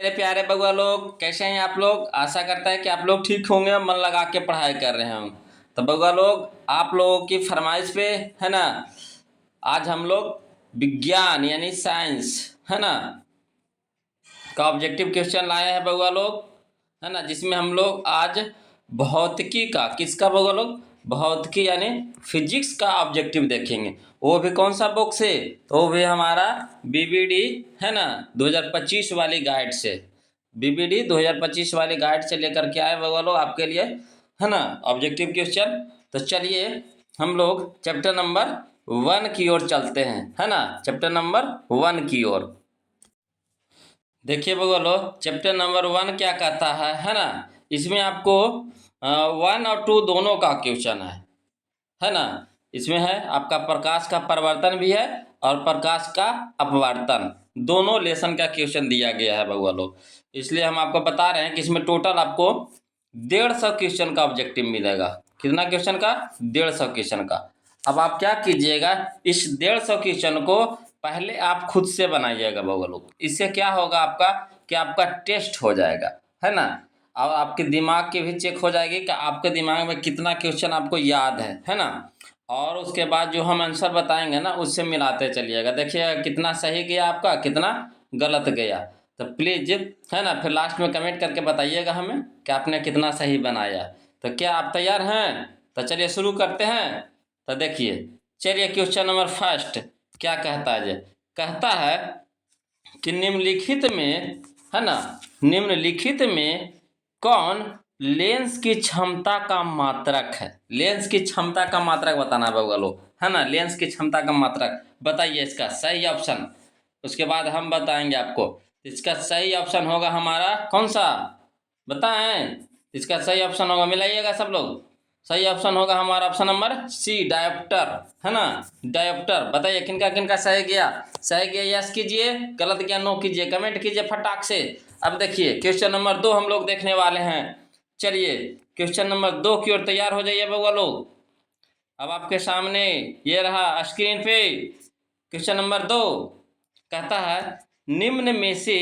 मेरे प्यारे बउआ लोग, कैसे हैं आप लोग। आशा करता है कि आप लोग ठीक होंगे, मन लगा के पढ़ाई कर रहे हों। तो बउआ लोग, आप लोगों की फरमाइश पे है ना, आज हम लोग विज्ञान यानी साइंस है ना का ऑब्जेक्टिव क्वेश्चन लाए हैं बउआ लोग, है ना। जिसमें हम लोग आज भौतिकी का, किसका बउआ लोग, भौतिकी यानी फिजिक्स का ऑब्जेक्टिव देखेंगे। वो भी कौन सा बुक से, तो वो भी हमारा बीबीडी है ना 2025 वाली गाइड से, बीबीडी 2025 वाली गाइड से लेकर के आए बउआ लोग आपके लिए, है ना, ऑब्जेक्टिव क्वेश्चन। तो चलिए हम लोग चैप्टर नंबर 1 की ओर चलते हैं, है ना, चैप्टर नंबर 1 की ओर। देखिए बगलो, चैप्टर नंबर 1 क्या कहता है ना। इसमें आपको 1 और 2 दोनों का क्वेश्चन है ना। इसमें है आपका प्रकाश का परिवर्तन भी है और प्रकाश का अपवर्तन, दोनों लेसन का क्वेश्चन दिया गया है बउआ लोग। इसलिए हम आपको बता रहे हैं कि इसमें टोटल आपको 150 क्वेश्चन का ऑब्जेक्टिव मिलेगा। कितना क्वेश्चन का, 150 क्वेश्चन का। अब आप क्या कीजिएगा, इस 150 क्वेश्चन को पहले आप खुद से बनाइएगा बउआ लोग। इससे क्या होगा आपका, कि आपका टेस्ट हो जाएगा, है ना। अब आपके दिमाग की भी चेक हो जाएगी कि आपके दिमाग में कितना क्वेश्चन आपको याद है ना। और उसके बाद जो हम आंसर बताएंगे ना, उससे मिलाते चलिएगा, देखिएगा कितना सही गया आपका, कितना गलत गया। तो प्लीज है ना, फिर लास्ट में कमेंट करके बताइएगा हमें कि आपने कितना सही बनाया। तो क्या आप तैयार हैं? तो चलिए शुरू करते हैं। तो देखिए, चलिए क्वेश्चन नंबर फर्स्ट क्या कहता है जे, कहता है कि निम्नलिखित में, है ना, निम्नलिखित में कौन लेंस की क्षमता का मात्रक है। लेंस की क्षमता का मात्रक बताना है बउआ लोग, है ना। लेंस की क्षमता का मात्रक बताइए इसका सही ऑप्शन। उसके बाद हम बताएंगे आपको। इसका सही ऑप्शन होगा हमारा कौन सा, बताएं। इसका सही ऑप्शन होगा, मिलाइएगा सब लोग। सही ऑप्शन होगा हमारा ऑप्शन नंबर सी, डायोप्टर, है ना। डायोप्टर बताइए किनका किनका सही गया। सही गया यस कीजिए, गलत गया नो कीजिए, कमेंट कीजिए फटाक से। अब देखिए क्वेश्चन नंबर 2 हम लोग देखने वाले हैं। चलिए क्वेश्चन नंबर 2 की ओर तैयार हो जाइए बउआ लोग। अब आपके सामने ये रहा स्क्रीन पे क्वेश्चन नंबर 2। कहता है निम्न में से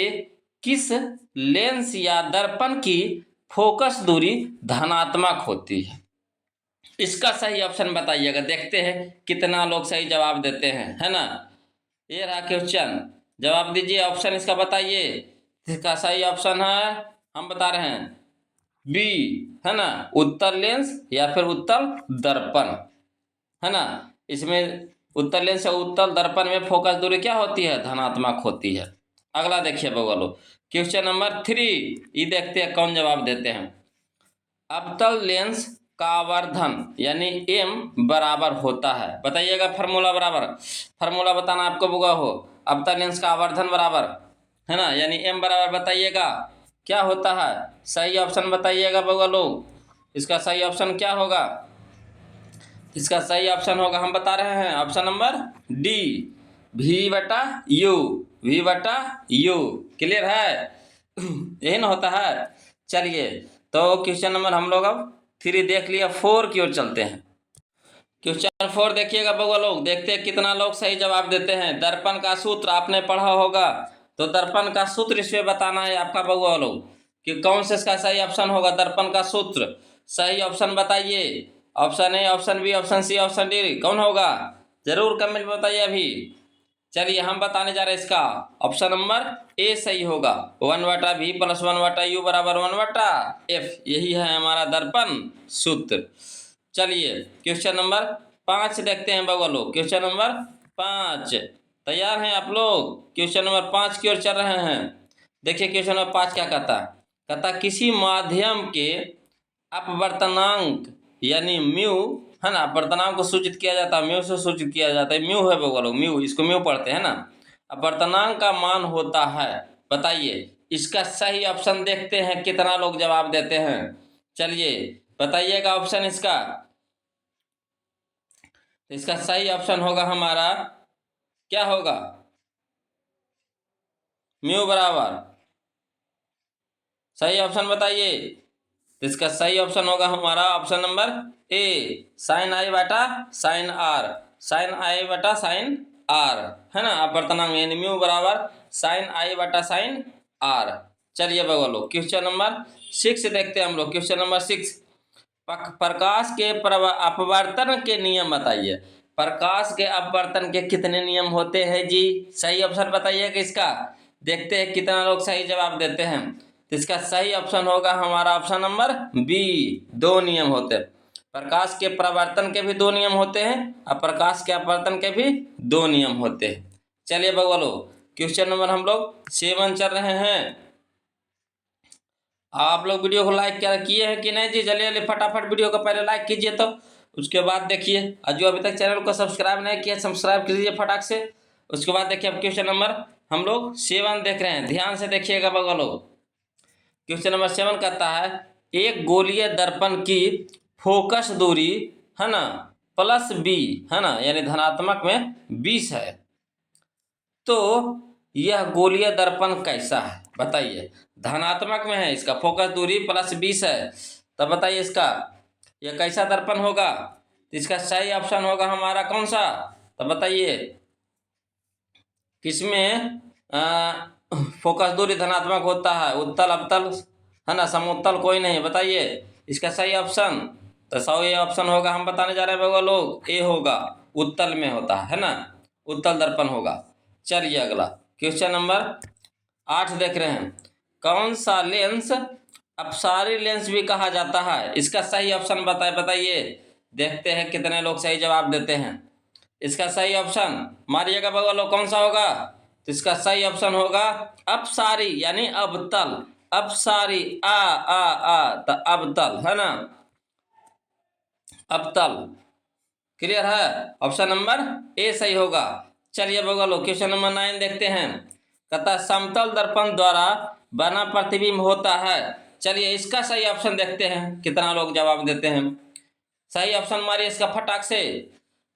किस लेंस या दर्पण की फोकस दूरी धनात्मक होती है। इसका सही ऑप्शन बताइएगा, देखते हैं कितना लोग सही जवाब देते हैं, है ना। ये रहा क्वेश्चन, जवाब दीजिए, ऑप्शन इसका बताइए। इसका सही ऑप्शन है, हम बता रहे हैं बी, है ना, उत्तल लेंस या फिर उत्तल दर्पण, है ना। इसमें उत्तल लेंस या उत्तल दर्पण में फोकस दूरी क्या होती है, धनात्मक होती है। अगला देखिए बउआ लोग, क्वेश्चन नंबर 3, ये देखते हैं कौन जवाब देते हैं। अवतल लेंस का आवर्धन यानी एम बराबर होता है, बताइएगा फार्मूला बराबर, फार्मूला बताना आपको बउआ हो। अवतल लेंस का आवर्धन बराबर, है ना, यानी एम बराबर बताइएगा क्या होता है। सही ऑप्शन बताइएगा बउआ लोग, इसका सही ऑप्शन क्या होगा। इसका सही ऑप्शन होगा, हम बता रहे हैं, ऑप्शन नंबर डी, वी बटा यू, वी बटा यू। क्लियर है? यही ना होता है। चलिए तो क्वेश्चन नंबर हम लोग अब 3 देख लिया, 4 की ओर चलते हैं। क्वेश्चन 4 देखिएगा बउआ लोग, देखते हैं कितना लोग सही जवाब देते हैं। दर्पण का सूत्र आपने पढ़ा होगा, तो दर्पण का सूत्र इसमें बताना है आपका बउआ लोग, कि कौन से इसका सही ऑप्शन होगा। दर्पण का सूत्र सही ऑप्शन बताइए, option A, option B, option C, option D, कौन होगा जरूर कमेंट में बताइए अभी। चलिए हम बताने जा रहे हैं, इसका ऑप्शन नंबर ए सही होगा। 1/v + 1/u बराबर 1/f, यही है हमारा दर्पण सूत्र। चलिए क्वेश्चन नंबर 5 देखते हैं बउआ लोग। क्वेश्चन नंबर 5, तैयार हैं आप लोग? क्वेश्चन नंबर 5 की ओर चल रहे हैं। देखिए क्वेश्चन नंबर 5 क्या कहता, कहता किसी माध्यम के अपवर्तनांक यानी म्यू, है ना, अपवर्तनांक को सूचित किया जाता है, म्यू से सूचित किया जाता है। म्यू है बउआ लोग, म्यू, इसको म्यू पढ़ते हैं ना। अपवर्तनांक का मान होता है, बताइए इसका सही ऑप्शन। देखते हैं कितना लोग जवाब देते हैं। चलिए बताइएगा ऑप्शन इसका। इसका सही ऑप्शन होगा हमारा, क्या होगा, म्यू बराबर, सही ऑप्शन बताइए। तो इसका सही ऑप्शन होगा हमारा ऑप्शन नंबर ए, साइन आई बटा साइन आर, साइन आई बटा साइन आर, है ना। अपवर्तनांक यानी म्यू बराबर साइन आई बटा साइन आर। चलिए बगल लो, क्वेश्चन नंबर 6 देखते हैं हम लोग। क्वेश्चन नंबर 6, प्रकाश के अपवर्तन के नियम बताइए। प्रकाश के अपवर्तन के कितने नियम होते हैं जी? सही ऑप्शन बताइएगा इसका। देखते हैं कितना लोग सही जवाब देते हैं। तो इसका सही ऑप्शन होगा हमारा ऑप्शन नंबर बी, 2 नियम होते हैं। प्रकाश के परावर्तन के भी 2 नियम होते हैं और प्रकाश के अपवर्तन के भी 2 नियम होते हैं। चलिए बगलो, क्वेश्चन नंबर हम लोग 7 चल रहे हैं। आप लोग वीडियो को लाइक किए हैं कि नहीं जी? चलिए चलिए फटाफट वीडियो को पहले लाइक कीजिए, तो उसके बाद देखिए। और जो अभी तक चैनल को सब्सक्राइब नहीं किया, सब्सक्राइब कीजिए फटाक से। उसके बाद देखिए अब क्वेश्चन नंबर हम लोग 7 देख रहे हैं, ध्यान से देखिएगा बगलो। क्वेश्चन नंबर 7 कहता है, एक गोलीय दर्पण की फोकस दूरी है ना +b है ना, यानी धनात्मक में 20 है, तो यह गोलीय दर्पण कैसा है बताइए। धनात्मक में है, इसका फोकस दूरी +20 है, तब बताइए इसका यह कैसा दर्पण होगा। तो इसका सही ऑप्शन होगा हमारा कौन सा, तब बताइए। किसमें फोकस दूरी धनात्मक होता है? उत्तल, अवतल है ना, समोत्तल कोई नहीं, बताइए इसका सही ऑप्शन। तो सही ऑप्शन होगा, हम बताने जा रहे हैं भैया लोग, ए होगा, उत्तल में होता है ना, उत्तल दर्पण होगा। चलिए अगला क्वेश्चन नंबर 8 देख रहे हैं। कौन सा लेंस अपसारी लेंस भी कहा जाता है? इसका सही ऑप्शन बताइए। देखते हैं कितने लोग सही जवाब देते हैं। इसका सही ऑप्शन मारिएगा बगल लो, कौन सा होगा? तो इसका सही ऑप्शन होगा अपसारी, यानी अवतल। अपसारी आ तो अवतल है ना, अवतल। क्लियर है? ऑप्शन नंबर ए सही होगा। चलिए बगलो, क्वेश्चन नंबर 9 देखते हैं। कहता समतल दर्पण द्वारा बना प्रतिबिंब होता है। चलिए इसका सही ऑप्शन देखते हैं, कितना लोग जवाब देते हैं। सही ऑप्शन मारिए इसका फटाक से।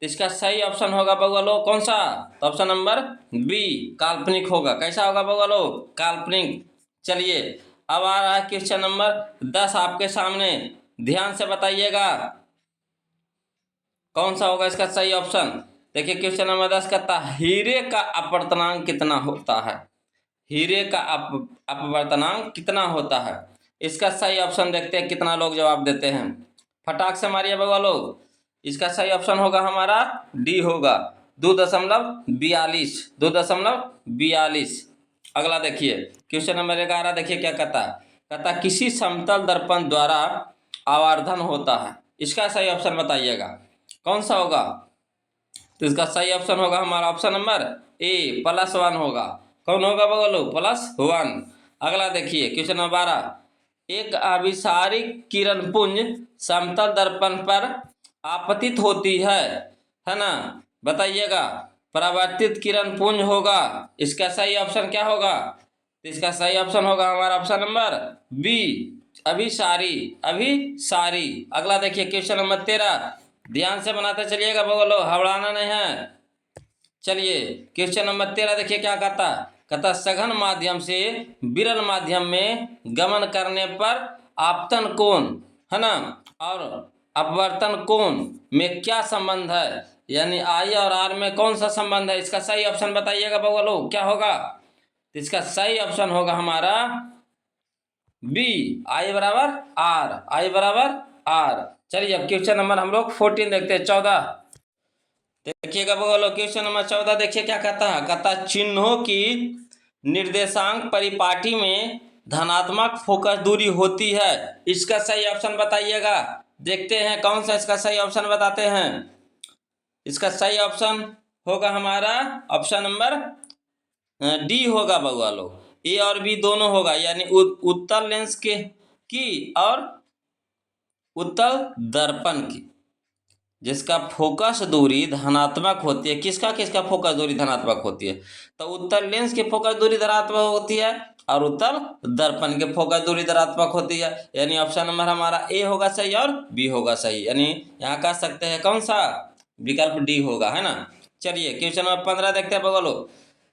इसका सही ऑप्शन होगा बगलो कौन सा? तो ऑप्शन नंबर बी, काल्पनिक होगा। कैसा होगा बगलो? काल्पनिक। चलिए अब आ रहा है क्वेश्चन नंबर 10 आपके सामने, ध्यान से बताइएगा कौन सा होगा इसका सही ऑप्शन। देखिए क्वेश्चन नंबर 10 कहता है, हीरे का अपवर्तनांक कितना होता है? हीरे का अपवर्तनांक कितना होता है? इसका सही ऑप्शन देखते हैं कितना लोग जवाब देते हैं। फटाक से मारिए बगल लोग। इसका सही ऑप्शन होगा हमारा डी होगा, 2.42, 2.42। अगला देखिए क्वेश्चन नंबर 11 देखिए क्या कहता है। कहता किसी समतल दर्पण द्वारा आवर्धन होता है। इसका सही ऑप्शन बताइएगा कौन सा होगा। तो इसका सही ऑप्शन होगा हमारा ऑप्शन नंबर ए, +1 होगा। कौन होगा बगलो? +1। अगला देखिए क्वेश्चन नंबर 12, एक अभिसारिक किरण पुंज समतल दर्पण पर आपतित होती है ना, बताइएगा। परावर्तित किरण पुंज होगा। इसका सही ऑप्शन क्या होगा? तो इसका सही ऑप्शन होगा हमारा ऑप्शन नंबर बी, अभिसारी। अगला देखिए क्वेश्चन नंबर 13, ध्यान से बनाते चलिएगा बगलो, हवड़ाना नहीं है। चलिए क्वेश्चन नंबर 13 देखिए क्या कहता। कहता सघन माध्यम से विरल माध्यम में गमन करने पर आपतन कोण है ना और अपवर्तन कोण में क्या संबंध है, यानी आई और आर में कौन सा संबंध है? इसका सही ऑप्शन बताइएगा बगलो, क्या होगा? तो इसका सही ऑप्शन होगा हमारा बी, आई बराबर आर, आई बराबर आर। चलिए अब क्वेश्चन नंबर हम लोग 14 देखते हैं, 14 देखिएगा बगलो। क्वेश्चन नंबर 14 देखिए क्या कहता है। कहता चिन्हों की निर्देशांक परिपाटी में धनात्मक फोकस दूरी होती है। इसका सही ऑप्शन बताइएगा। देखते हैं कौन सा इसका सही ऑप्शन बताते हैं। इसका सही ऑप्शन होगा हमारा ऑप्शन नंबर डी होगा बउआ लोग, ए और बी दोनों होगा, यानी उत्तल लेंस की और उत्तल दर्पण की, जिसका फोकस दूरी धनात्मक होती है। किसका किसका फोकस दूरी धनात्मक होती है? तो उत्तल लेंस की फोकस दूरी धनात्मक होती है और उत्तल दर्पण के फोकस दूरी धनात्मक होती है, यानी ऑप्शन नंबर हमारा ए होगा सही और बी होगा सही, यानी यहाँ कह सकते हैं कौन सा? विकल्प डी होगा, है ना। चलिए क्वेश्चन नंबर 15 देखते हैं बगलो।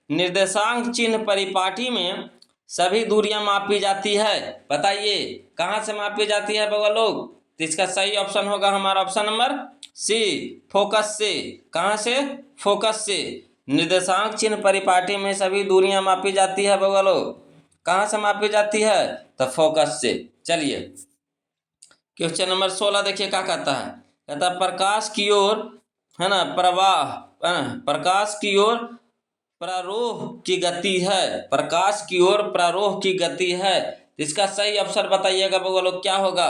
निर्देशांक चिन्ह परिपाटी में सभी दूरियां मापी जाती है, बताइए कहाँ से मापी जाती है बगल लोग? तो इसका सही ऑप्शन होगा हमारा ऑप्शन नंबर सी, फोकस से। कहाँ से? फोकस से। निर्देशांक चिन्ह परिपाटी में सभी दूरियां मापी जाती है बगलो, कहाँ से मापी जाती है? तो फोकस से। चलिए क्वेश्चन नंबर 16 देखिए क्या कहता है। कहता है प्रकाश की ओर, है ना, प्रवाह, प्रकाश की ओर प्रारोह की गति है। प्रकाश की ओर प्रारोह की गति है। इसका सही ऑप्शन बताइएगा बगल लोग क्या होगा?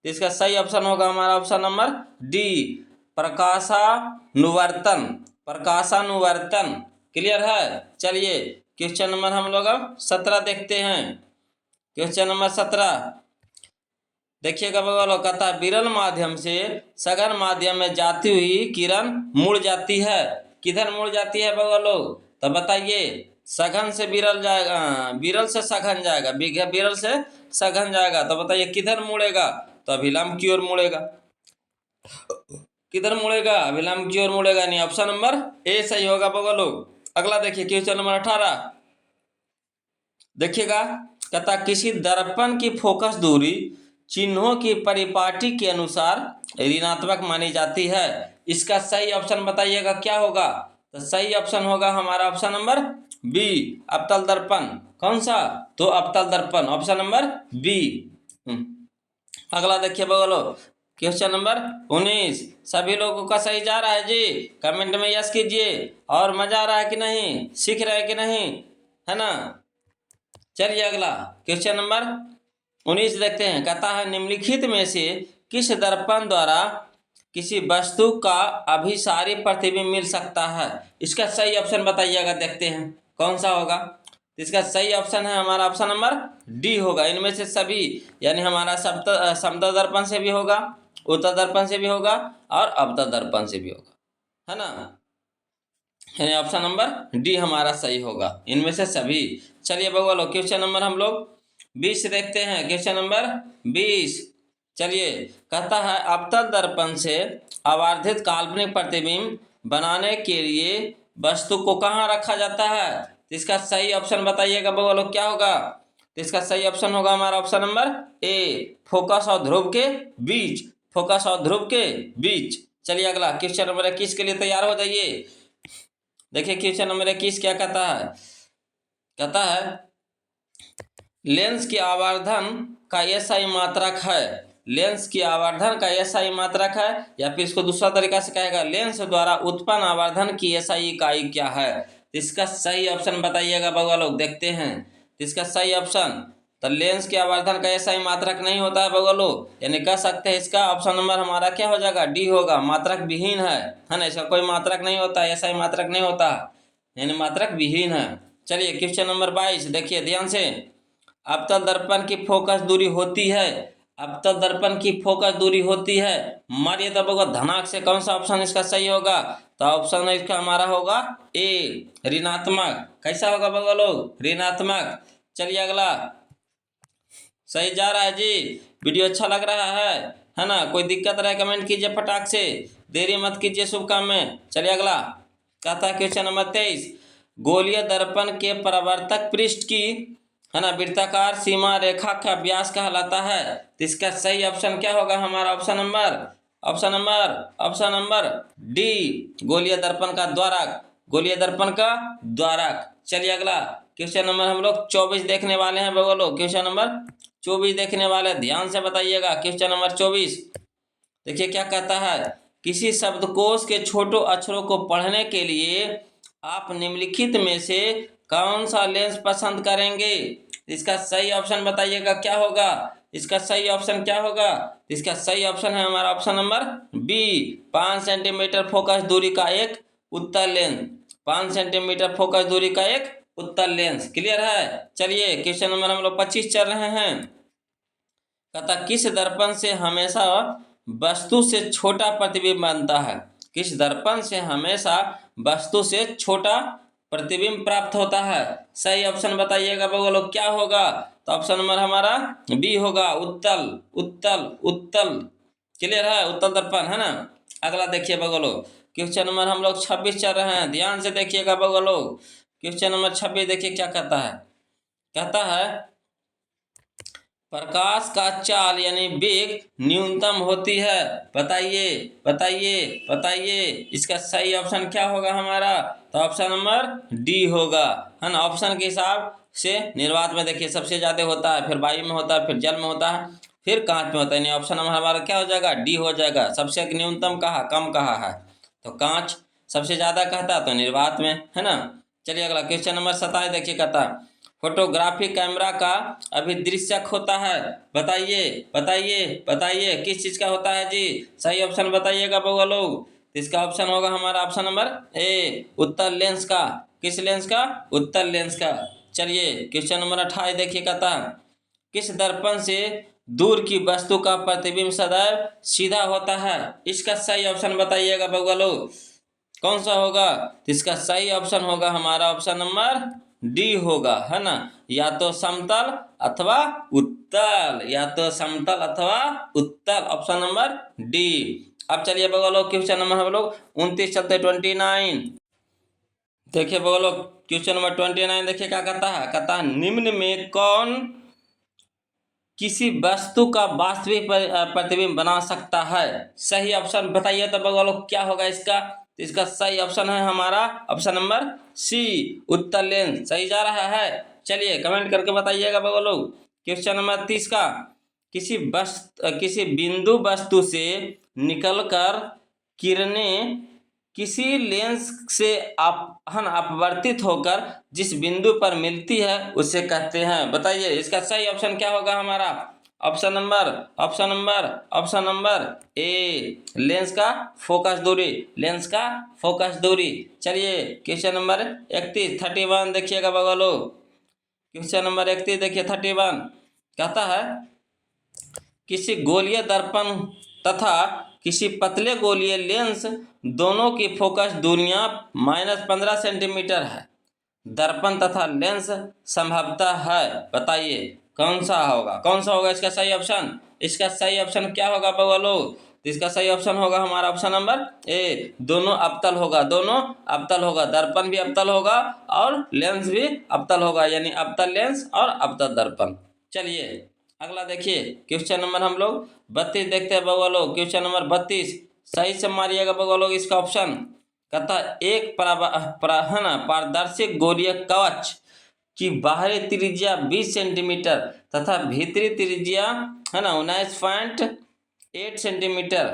इसका सही ऑप्शन होगा हमारा ऑप्शन नंबर डी, प्रकाशानुवर्तन। प्रकाशानुवर्तन। क्लियर है? चलिए क्वेश्चन नंबर हम लोग अब 17 देखते हैं। क्वेश्चन नंबर 17 देखिएगा बगल कहता है विरल माध्यम से सघन माध्यम में जाती हुई किरण मुड़ जाती है। किधर मुड़ जाती है बगल लोग? तो बताइए। सघन से विरल जाएगा, विरल से सघन जाएगा, विरल से सघन जाएगा, तो बताइए किधर मुड़ेगा? तो अभिलंब की ओर मुड़ेगा। किधर मुड़ेगा? अभिलंब की ओर मुड़ेगा। नहीं, ऑप्शन नंबर ए सही होगा बगल लोग। अगला देखिए क्वेश्चन नंबर 18 देखिएगा। कहता किसी दर्पण की फोकस दूरी चिन्हों की परिपाटी के अनुसार ऋणात्मक मानी जाती है। इसका सही ऑप्शन बताइएगा क्या होगा? तो सही ऑप्शन होगा हमारा ऑप्शन नंबर बी, अवतल दर्पण। कौन सा? तो अवतल दर्पण, ऑप्शन नंबर बी। अगला देखिए बगलो क्वेश्चन नंबर 19। सभी लोगों का सही जा रहा है जी? कमेंट में यस कीजिए। और मजा आ रहा है कि नहीं? सीख रहे हैं कि नहीं? है ना? चलिए अगला क्वेश्चन नंबर 19 देखते हैं। कहता है निम्नलिखित में से किस दर्पण द्वारा किसी वस्तु का अभिसारी प्रतिबिंब मिल सकता है? इसका सही ऑप्शन बताइएगा, देखते हैं कौन सा होगा। इसका सही ऑप्शन है हमारा ऑप्शन नंबर डी होगा। इनमें से सभी, यानी हमारा समतल दर्पण से भी होगा, उत्तल दर्पण से भी होगा और अवतल दर्पण से भी होगा, है ना? यानी ऑप्शन नंबर डी हमारा सही होगा, इनमें से सभी। चलिए बगवालो क्वेश्चन नंबर हम लोग 20 देखते हैं। क्वेश्चन नंबर 20 चलिए कहता है अवतल दर्पण से आवर्धित काल्पनिक प्रतिबिंब बनाने के लिए वस्तु को कहाँ रखा जाता है? तो इसका सही ऑप्शन बताइएगा बगवालो क्या होगा? तो इसका सही ऑप्शन होगा हमारा ऑप्शन नंबर ए, फोकस और ध्रुव के बीच। फोकस और ध्रुव के बीच। चलिए अगला क्वेश्चन नंबर 21 के लिए तैयार हो जाइए। देखिए क्वेश्चन नंबर 21 क्या कहता है। कहता है लेंस की आवर्धन का एसआई मात्रक है। लेंस की आवर्धन का एसआई मात्रक है, या फिर इसको दूसरा तरीका से कहेगा लेंस द्वारा उत्पन्न आवर्धन की एसआई इकाई क्या है? इसका सही ऑप्शन बताइएगा बगवा लोग, देखते हैं। इसका सही ऑप्शन, तो लेंस के आवर्धन का एसआई मात्रक नहीं होता है बगवा लोग, यानी कह सकते हैं इसका ऑप्शन नंबर हमारा क्या हो जाएगा? डी होगा। मात्रक विहीन है ना? इसका कोई मात्रक नहीं होता, एसआई मात्रक नहीं होता, यानी मात्रक विहीन है। चलिए क्वेश्चन नंबर 22 देखिए ध्यान से। अवतल दर्पण की फोकस दूरी होती है। अवतल दर्पण की फोकस दूरी होती है, मारिए तब होगा धनाक से। कौन सा ऑप्शन इसका सही होगा? तो ऑप्शन इसका हमारा होगा ए, ऋणात्मक। कैसा होगा बगल लोग? ऋणात्मक। चलिए अगला। सही जा रहा है जी? वीडियो अच्छा लग रहा है ना? कोई दिक्कत रहे कमेंट कीजिए फटाक से, देरी मत कीजिए शुभ काम में। चलिए अगला कहता है क्वेश्चन नंबर 23। गोलीय दर्पण के परावर्तक पृष्ठ की, है ना, वृत्ताकार सीमा रेखा का व्यास कहलाता है। तो इसका सही ऑप्शन क्या होगा हमारा? ऑप्शन नंबर डी, गोलीय दर्पण का द्वारक। गोलीय दर्पण का द्वारक। चलिए अगला क्वेश्चन नंबर हम लोग 24 देखने वाले हैं बगलो। क्वेश्चन नंबर 24 देखने वाले, ध्यान से बताइएगा। क्वेश्चन नंबर 24 देखिए क्या कहता है। किसी शब्दकोश के छोटे अक्षरों को पढ़ने के लिए आप निम्नलिखित में से कौन सा लेंस पसंद करेंगे? इसका सही ऑप्शन बताइएगा क्या होगा? इसका सही ऑप्शन क्या होगा? इसका सही ऑप्शन है हमारा option number B, 5 centimetre focus दूरी का एक उत्तल लेंस। 5 सेंटीमीटर फोकस दूरी का एक उत्तल लेंस। क्लियर है? चलिए क्वेश्चन नंबर हम लोग 25 चल रहे हैं। कहता किस दर्पण से हमेशा वस्तु से छोटा प्रतिबिंब बनता है? किस दर्पण से हमेशा वस्तु से छोटा प्रतिबिंब प्राप्त होता है? सही ऑप्शन बताइएगा बगलो क्या होगा? तो ऑप्शन नंबर हमारा बी होगा, उत्तल। उत्तल उत्तल। क्लियर है? उत्तल दर्पण, है ना? अगला देखिए बगलो क्वेश्चन नंबर हम लोग 26 चल रहे हैं, ध्यान से देखिएगा बगलो। क्वेश्चन नंबर 26 देखिए क्या कहता है। कहता है प्रकाश का चाल यानी वेग न्यूनतम होती है। बताइए बताइए बताइए, इसका सही ऑप्शन क्या होगा हमारा? तो ऑप्शन नंबर डी होगा, है ना? ऑप्शन के हिसाब से निर्वात में देखिए सबसे ज़्यादा होता है, फिर वायु में होता है, फिर जल में होता है, फिर कांच में होता है। यानी ऑप्शन नंबर हमारा क्या हो जाएगा, डी हो जाएगा। सबसे न्यूनतम कहाँ, कम कहाँ है, तो कांच। सबसे ज़्यादा कहता है तो निर्वात में, है ना। चलिए अगला क्वेश्चन नंबर 27 देखिए, कहता है फोटोग्राफी कैमरा का अभिदृश्यक होता है। बताइए बताइए बताइए किस चीज़ का होता है जी, सही ऑप्शन बताइएगा बउआ लोग। तो इसका ऑप्शन होगा हमारा ऑप्शन नंबर ए, उत्तल लेंस का। किस लेंस का, उत्तल लेंस का। चलिए क्वेश्चन नंबर 28 देखिए, कहता है किस दर्पण से दूर की वस्तु का प्रतिबिंब सदैव सीधा होता है। इसका सही ऑप्शन बताइएगा बउआ लोग, कौन सा होगा। तो इसका सही ऑप्शन होगा हमारा ऑप्शन नंबर डी होगा, है ना। या तो समतल अथवा उत्तल, या तो समतल अथवा उत्तल, ऑप्शन नंबर डी। अब चलिए बउआ लोग क्वेश्चन नंबर हम लोग 29 चलते 29। देखिए बउआ लोग क्वेश्चन नंबर 29 देखिए क्या कहता है, कहता है निम्न में कौन किसी वस्तु का वास्तविक प्रतिबिंब बना सकता है। सही ऑप्शन बताइए तो बउआ लोग क्या होगा इसका। तो इसका सही ऑप्शन है हमारा ऑप्शन नंबर सी, उत्तल लेंस। सही जा रहा है, चलिए कमेंट करके बताइएगा बउआ लोग। क्वेश्चन नंबर 30 का किसी बिंदु वस्तु से निकलकर किरणें किसी लेंस से अपवर्तित होकर जिस बिंदु पर मिलती है उसे कहते हैं। बताइए इसका सही ऑप्शन क्या होगा हमारा। ऑप्शन नंबर ए, लेंस का फोकस दूरी, लेंस का फोकस दूरी। चलिए क्वेश्चन नंबर 31 देखिएगा बगलो लोग। क्वेश्चन नंबर 31 देखिए 31 कहता है किसी गोलीय दर्पण तथा किसी पतले गोलीय लेंस दोनों की फोकस दूरियां -15 सेंटीमीटर है। दर्पण तथा लेंस संभवतः है। बताइए कौन सा होगा इसका सही ऑप्शन। इसका सही ऑप्शन क्या होगा बउआ लोग। तो इसका सही ऑप्शन होगा हमारा ऑप्शन नंबर ए, दोनों अवतल होगा। दर्पण भी अवतल होगा और लेंस भी अवतल होगा, यानी अवतल लेंस और अवतल दर्पण। चलिए अगला देखिए क्वेश्चन नंबर हम लोग 32 देखते हैं बउआ लोग। क्वेश्चन नंबर 32 सही से मारिएगा बउआ लोग इसका ऑप्शन। कहता एक पारदर्शी गोलीय कवच की बाहरी त्रिज्या 20 सेंटीमीटर तथा भीतरी त्रिज्या 19.8 सेंटीमीटर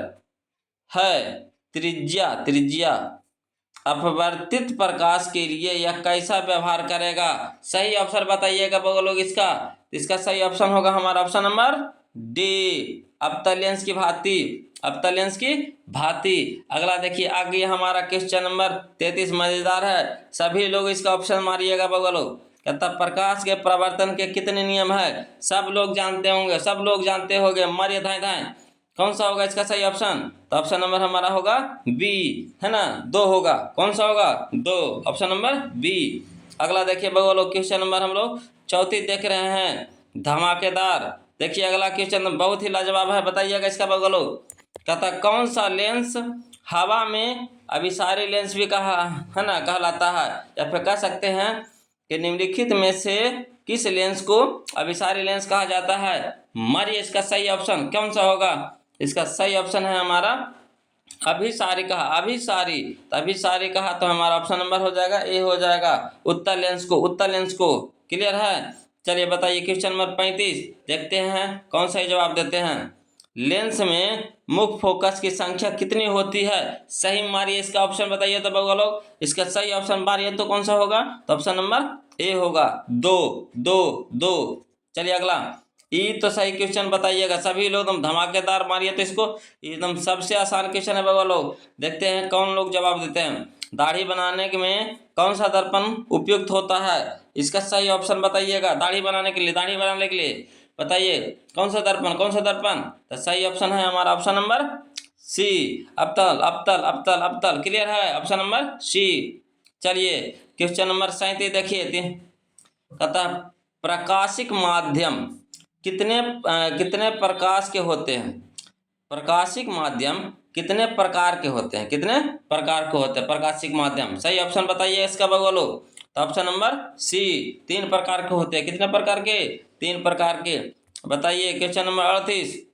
है। त्रिज्या अपवर्तित प्रकाश के लिए यह कैसा व्यवहार करेगा। सही ऑप्शन बताइएगा बउआ लोग इसका। इसका सही ऑप्शन होगा हमारा ऑप्शन नंबर डी, अवतल लेंस की भांति। अगला देखिए आगे हमारा क्वेश्चन नंबर 33 मजेदार है, सभी लोग इसका ऑप्शन मारिएगा बउआ लोग। कहता प्रकाश के प्रवर्तन के कितने नियम है। सब लोग जानते होंगे, मारिए धाए धाए। कौन सा होगा इसका सही ऑप्शन। तो ऑप्शन नंबर हमारा होगा बी, है ना, 2 होगा। कौन सा होगा, 2, ऑप्शन नंबर बी। अगला देखिए बउआ लोग क्वेश्चन नंबर हम लोग 34 देख रहे हैं, धमाकेदार। देखिए अगला क्वेश्चन बहुत ही लाजवाब है, बताइएगा इसका बउआ लोग। कहता कौन सा लेंस हवा में अभिसारी लेंस भी कहलाता है, या फिर कह सकते हैं कि निम्नलिखित में से किस लेंस को अभिसारी लेंस कहा जाता है। मारिए इसका सही ऑप्शन कौन सा होगा। इसका सही ऑप्शन है हमारा अभिसारी कहा तो हमारा ऑप्शन नंबर हो जाएगा ए हो जाएगा, उत्तल लेंस को। क्लियर है, चलिए बताइए क्वेश्चन नंबर 35 देखते हैं कौन सा जवाब देते हैं। लेंस में मुख्य फोकस की संख्या कितनी होती है। सही मारिए इसका ऑप्शन बताइए तो बउआ लोग। इसका सही ऑप्शन मारिए तो कौन सा होगा, तो ऑप्शन नंबर ए होगा, 2। चलिए अगला ई तो सही क्वेश्चन बताइएगा सभी लोग, एकदम धमाकेदार मारिए तो इसको। एकदम सबसे आसान क्वेश्चन है बउआ लोग, देखते हैं कौन लोग जवाब देते हैं। दाढ़ी बनाने में कौन सा दर्पण उपयुक्त होता है। इसका सही ऑप्शन बताइएगा। दाढ़ी बनाने के लिए बताइए कौन सा दर्पण। तो सही ऑप्शन है हमारा ऑप्शन नंबर सी, अवतल। क्लियर है, ऑप्शन नंबर सी। चलिए क्वेश्चन नंबर 37 देखिए, कहता प्रकाशिक माध्यम कितने प्रकाश के होते हैं। प्रकाशिक माध्यम कितने प्रकार के होते हैं, प्रकाशिक माध्यम। सही ऑप्शन बताइए इसका बउआ लोग। तो ऑप्शन नंबर सी, 3 प्रकार के होते हैं। कितने प्रकार के, 3 प्रकार के। बताइए क्वेश्चन नंबर 38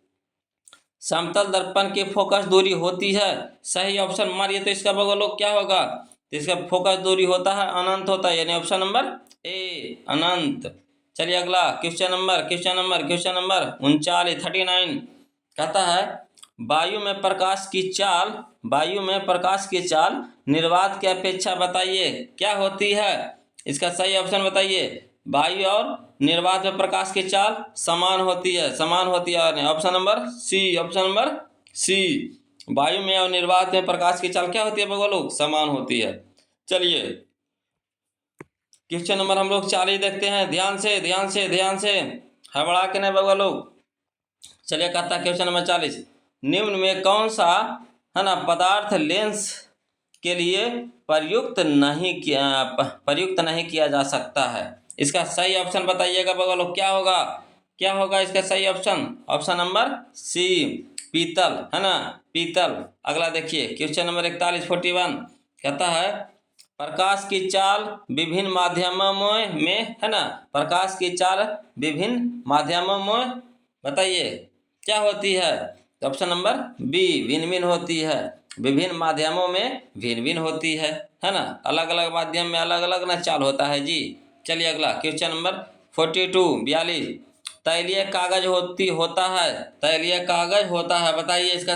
समतल दर्पण की फोकस दूरी होती है। सही ऑप्शन मारिए तो इसका बउआ लोग क्या होगा। तो इसका फोकस दूरी होता है अनंत होता है, यानी ऑप्शन नंबर ए अनंत। चलिए अगला क्वेश्चन नंबर 39 कहता है वायु में प्रकाश की चाल निर्वात की अपेक्षा बताइए क्या होती है। इसका सही ऑप्शन बताइए। वायु और निर्वात में प्रकाश की चाल समान होती है ऑप्शन नंबर सी। वायु में और निर्वात में प्रकाश की चाल क्या होती है लोग, समान होती है। चलिए क्वेश्चन नंबर हम लोग 40 देखते हैं, ध्यान से हड़बड़ा के नहीं बगवा लोग। चलिए कहता है क्वेश्चन नंबर 40, निम्न में कौन सा है ना पदार्थ लेंस के लिए प्रयुक्त नहीं किया जा सकता है। इसका सही ऑप्शन बताइएगा बगवा लोग, क्या होगा इसका सही ऑप्शन नंबर सी पीतल, है ना, पीतल। अगला देखिए क्वेश्चन नंबर 41 कहता है प्रकाश की चाल विभिन्न माध्यमों में है ना, प्रकाश की चाल विभिन्न माध्यमों में बताइए क्या होती है। तो ऑप्शन नंबर बी भिन्न भिन्न होती है, विभिन्न माध्यमों में भिन्न भिन्न होती है ना, अलग अलग माध्यम में अलग अलग ना चाल होता है जी। चलिए अगला क्वेश्चन नंबर 42 तैलीय कागज होता है, बताइए इसका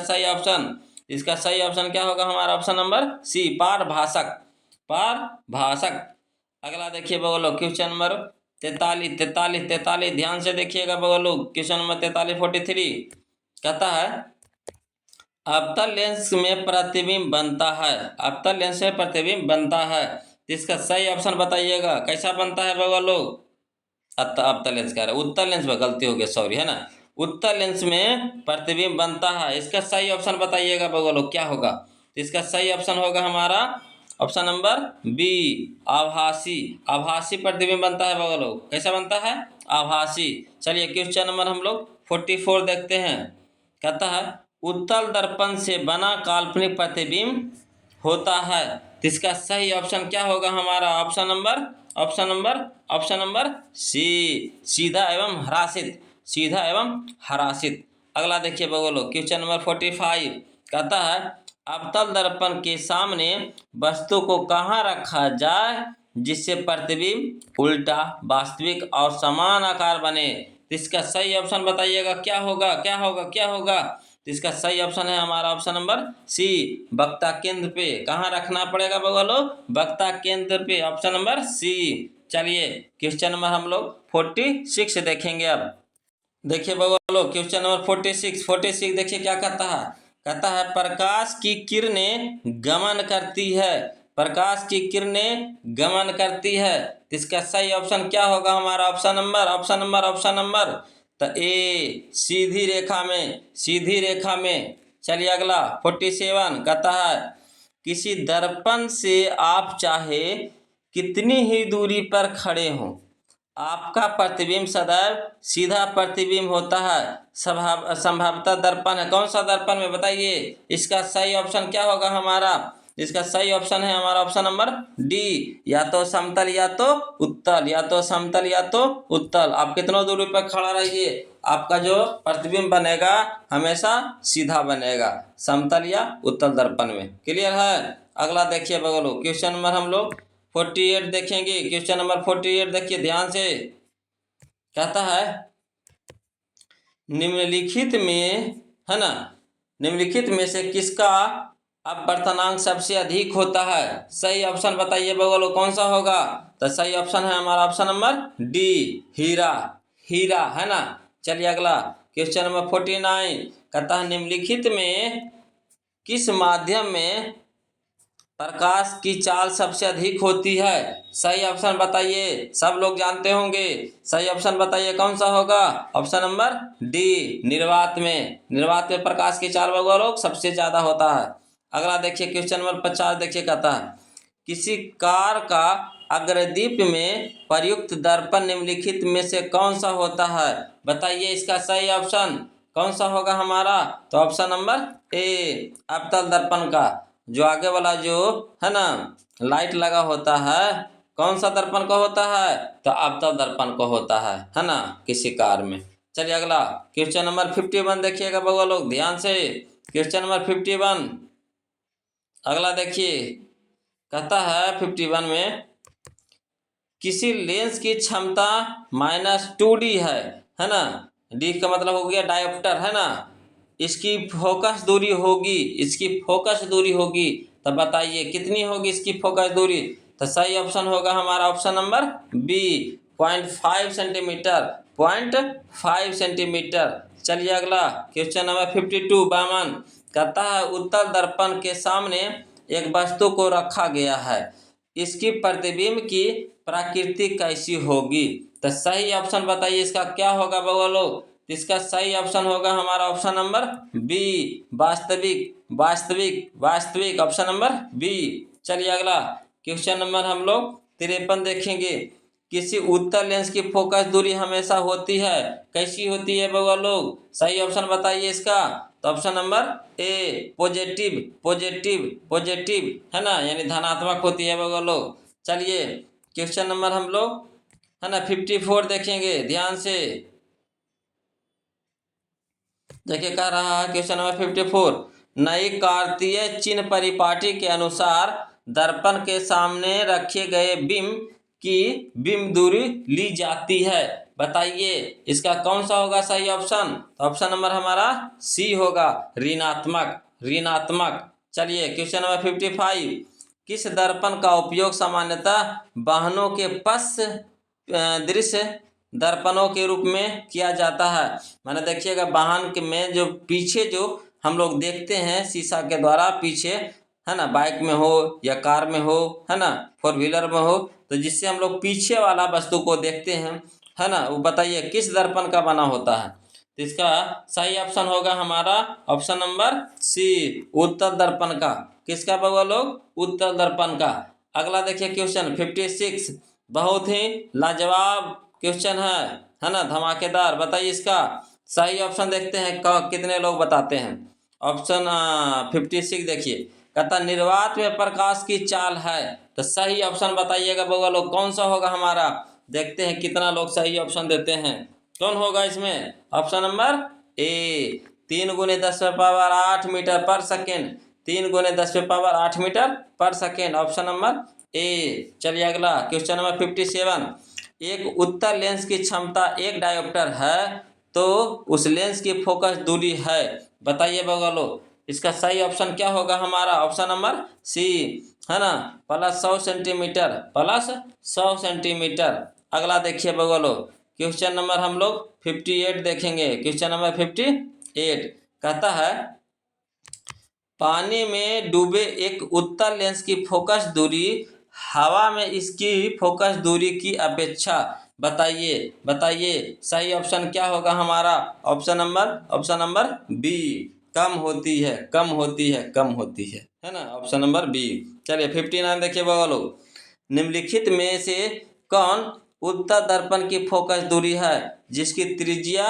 सही ऑप्शन क्या होगा हमारा, ऑप्शन नंबर सी पारभाषक। अगला देखिए बगलो क्वेश्चन नंबर 43 ध्यान से देखिएगा बगलो, क्वेश्चन नंबर 43 कहता है अवतल लेंस में प्रतिबिंब बनता है, इसका सही ऑप्शन बताइएगा कैसा बनता है बगलो। अवतल लेंस कह रहा है, उत्तल लेंस में गलती हो गई, सॉरी, है ना, उत्तल लेंस में प्रतिबिंब बनता है। इसका सही ऑप्शन बताइएगा बगलो क्या होगा। तो इसका सही ऑप्शन होगा हमारा ऑप्शन नंबर बी आभासी प्रतिबिंब बनता है बगलो, कैसा बनता है, आभासी। चलिए क्वेश्चन नंबर हम लोग 44 देखते हैं, कहता है उत्तल दर्पण से बना काल्पनिक प्रतिबिंब होता है, तो इसका सही ऑप्शन क्या होगा हमारा, ऑप्शन नंबर सी सीधा एवं हरासित। अगला देखिए बगलो क्वेश्चन नंबर 45 कहता है अवतल दर्पण के सामने वस्तु को कहाँ रखा जाए जिससे प्रतिबिंब उल्टा वास्तविक और समान आकार बने। तो इसका सही ऑप्शन बताइएगा क्या होगा। तो इसका सही ऑप्शन है हमारा ऑप्शन नंबर सी वक्ता केंद्र पे। कहाँ रखना पड़ेगा बगलो, वक्ता केंद्र पे, ऑप्शन नंबर सी। चलिए क्वेश्चन नंबर हम लोग 46 देखेंगे। अब देखिए बगलो क्वेश्चन नंबर 46 देखिए क्या कहता है प्रकाश की किरणें गमन करती है, तो इसका सही ऑप्शन क्या होगा हमारा, ऑप्शन नंबर तो ए सीधी रेखा में। चलिए अगला 47 कहता है किसी दर्पण से आप चाहे कितनी ही दूरी पर खड़े हों आपका प्रतिबिंब सदैव सीधा प्रतिबिंब होता है। संभवतः दर्पण है, कौन सा दर्पण में बताइए। इसका सही ऑप्शन क्या होगा हमारा, इसका सही ऑप्शन है हमारा ऑप्शन नंबर डी, या तो समतल या तो उत्तल। आप कितनों दूरी पर खड़ा रहिए, आपका जो प्रतिबिंब बनेगा हमेशा सीधा बनेगा, समतल या उत्तल दर्पण में। क्लियर है। अगला देखिए बगलो क्वेश्चन नंबर हम लोग 48 देखेंगे। क्वेश्चन नंबर 48 देखिए ध्यान से, कहता है निम्नलिखित में से किसका अपवर्तनांक सबसे अधिक होता है। सही ऑप्शन बताइए बगलो कौन सा होगा। तो सही ऑप्शन है हमारा ऑप्शन नंबर डी हीरा, है ना। चलिए अगला क्वेश्चन नंबर 49 कहता है निम्नलिखित में किस माध्यम में प्रकाश की चाल सबसे अधिक होती है। सही ऑप्शन बताइए, सब लोग जानते होंगे, सही ऑप्शन बताइए कौन सा होगा। ऑप्शन नंबर डी निर्वात में प्रकाश की चाल लोग सबसे ज्यादा होता है। अगला देखिए क्वेश्चन नंबर 50 देखिए, कहता है किसी कार का अग्रदीप में प्रयुक्त दर्पण निम्नलिखित में से कौन सा होता है, बताइए इसका सही ऑप्शन कौन सा होगा हमारा। तो ऑप्शन नंबर ए अवतल दर्पण का, जो आगे वाला जो है ना लाइट लगा होता है, कौन सा दर्पण को होता है, तो अवतल दर्पण को होता है ना, किसी कार में। चलिए अगला क्वेश्चन नंबर 51 देखिएगा बगवा लोग ध्यान से, क्वेश्चन नंबर 51 अगला देखिए कहता है 51 में किसी लेंस की क्षमता -2D है ना। डी का मतलब हो गया डायोप्टर, है ना। इसकी फोकस दूरी होगी, इसकी फोकस दूरी होगी, तो बताइए कितनी होगी इसकी फोकस दूरी। तो सही ऑप्शन होगा हमारा option number B, 0.5 centimetre, 0.5 centimetre. चलिए अगला क्वेश्चन नंबर 52 बामन कहता है उत्तल दर्पण के सामने एक वस्तु को रखा गया है, इसकी प्रतिबिंब की प्रकृति कैसी होगी। तो सही ऑप्शन बताइए इसका क्या होगा बउआ लोग। इसका सही ऑप्शन होगा हमारा ऑप्शन नंबर बी, वास्तविक वास्तविक वास्तविक, ऑप्शन नंबर बी। चलिए अगला क्वेश्चन नंबर हम लोग 53 देखेंगे। किसी उत्तल लेंस की फोकस दूरी हमेशा होती है, कैसी होती है बउआ लोग। सही ऑप्शन बताइए इसका। तो option number A, positive positive positive, है ना, यानी धनात्मक होती है बउआ लोग। चलिए क्वेश्चन नंबर हम लोग, है ना, 54 देखेंगे ध्यान से। देखिए कह रहा है क्वेश्चन नंबर 54, नई कार्तीय चिन्ह परिपाटी के अनुसार दर्पण के सामने रखे गए बिंब की बिंब दूरी ली जाती है, बताइए इसका कौन सा होगा सही ऑप्शन। तो ऑप्शन नंबर हमारा सी होगा, ऋणात्मक ऋणात्मक। चलिए क्वेश्चन नंबर 55, किस दर्पण का उपयोग सामान्यतः वाहनों के पश्च दृश्य दर्पणों के रूप में किया जाता है। मैंने देखिएगा वाहन के में जो पीछे जो हम लोग देखते हैं शीशा के द्वारा पीछे, है ना, बाइक में हो या कार में हो, है ना, 4 व्हीलर में हो, तो जिससे हम लोग पीछे वाला वस्तु को देखते हैं, है ना, वो बताइए किस दर्पण का बना होता है। तो इसका सही ऑप्शन होगा हमारा ऑप्शन नंबर सी, उत्तल दर्पण का। किसका बउआ लोग, उत्तल दर्पण का। अगला देखिए क्वेश्चन 56, बहुत ही लाजवाब क्वेश्चन है ना, धमाकेदार। बताइए इसका सही ऑप्शन देखते हैं कितने लोग बताते हैं। ऑप्शन 56 देखिए, कहता निर्वात में प्रकाश की चाल है। तो सही ऑप्शन बताइएगा बउआ लोग कौन सा होगा हमारा। देखते हैं कितना लोग सही ऑप्शन देते हैं। कौन होगा इसमें, ऑप्शन नंबर ए, 3 × 10⁻8 मीटर पर सेकेंड, 3 × 10⁻8 मीटर पर सेकेंड, ऑप्शन नंबर ए। चलिए अगला क्वेश्चन नंबर 57, एक उत्तल लेंस की क्षमता 1 डायोप्टर है तो उस लेंस की फोकस दूरी है, बताइए बउआ लोग इसका सही ऑप्शन क्या होगा हमारा। ऑप्शन नंबर सी, है ना, +100 सेंटीमीटर, +100 सेंटीमीटर। अगला देखिए बउआ लोग क्वेश्चन नंबर हम लोग 58 देखेंगे। क्वेश्चन नंबर 58 कहता है पानी में डूबे एक उत्तल लेंस की फोकस दूरी हवा में इसकी फोकस दूरी की अपेक्षा, बताइए बताइए सही ऑप्शन क्या होगा हमारा। ऑप्शन नंबर बी, कम होती है कम होती है कम होती है ना, ऑप्शन नंबर बी। चलिए 59 देखिए बाबा लोग, निम्नलिखित में से कौन उत्तल दर्पण की फोकस दूरी है जिसकी त्रिज्या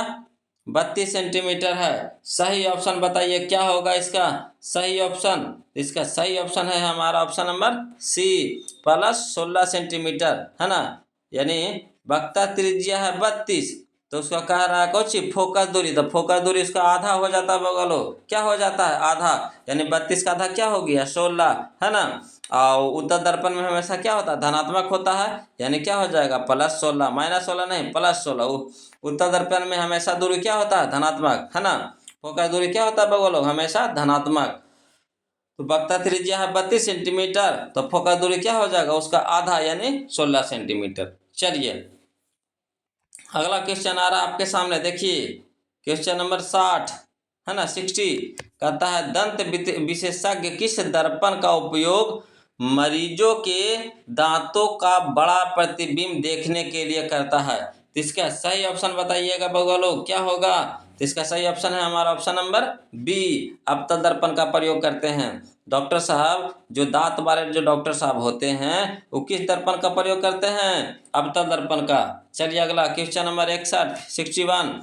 32 सेंटीमीटर है, सही ऑप्शन बताइए क्या होगा इसका सही ऑप्शन। इसका सही ऑप्शन है हमारा ऑप्शन नंबर सी, +16 सेंटीमीटर, है ना, यानी वक्ता त्रिज्या है 32, तो उसका कह रहा है कुछ फोकस दूरी, तो फोकस दूरी उसका आधा हो जाता है बगलो, क्या हो जाता है आधा, यानी 32 का आधा क्या हो गया 16, है ना। और उत्तल दर्पण में हमेशा क्या होता है धनात्मक होता है, यानी क्या हो जाएगा +16, -16 नहीं +16। उत्तल दर्पण में हमेशा दूरी क्या होता है धनात्मक, है ना, फोकस दूरी क्या होता है बगल लोग हमेशा धनात्मक। तो वक्ता त्रिज्या है 32 सेंटीमीटर, तो फोकस दूरी क्या हो जाएगा उसका आधा यानी 16 सेंटीमीटर। चलिए अगला क्वेश्चन आ रहा है आपके सामने, देखिए क्वेश्चन नंबर 60, है ना 60, कहता है दंत विशेषज्ञ किस दर्पण का उपयोग मरीजों के दांतों का बड़ा प्रतिबिंब देखने के लिए करता है। तो इसका सही ऑप्शन बताइएगा बउआ लोग क्या होगा। तो इसका सही ऑप्शन है हमारा ऑप्शन नंबर बी, अवतल दर्पण का प्रयोग करते हैं। डॉक्टर साहब जो दांत वाले जो डॉक्टर साहब होते हैं वो किस दर्पण का प्रयोग करते हैं, अवतल दर्पण का। चलिए अगला क्वेश्चन नंबर 61,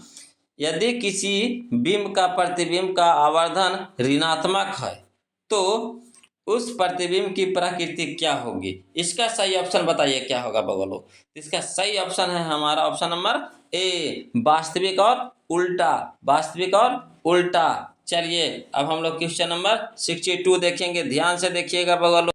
यदि किसी बिंब का प्रतिबिंब का आवर्धन ऋणात्मक है तो उस प्रतिबिंब की प्रकृति क्या होगी, इसका सही ऑप्शन बताइए क्या होगा बगलो। इसका सही ऑप्शन है हमारा ऑप्शन नंबर ए, वास्तविक और उल्टा, वास्तविक और उल्टा। चलिए अब हम लोग क्वेश्चन नंबर 62 देखेंगे, ध्यान से देखिएगा बगलो।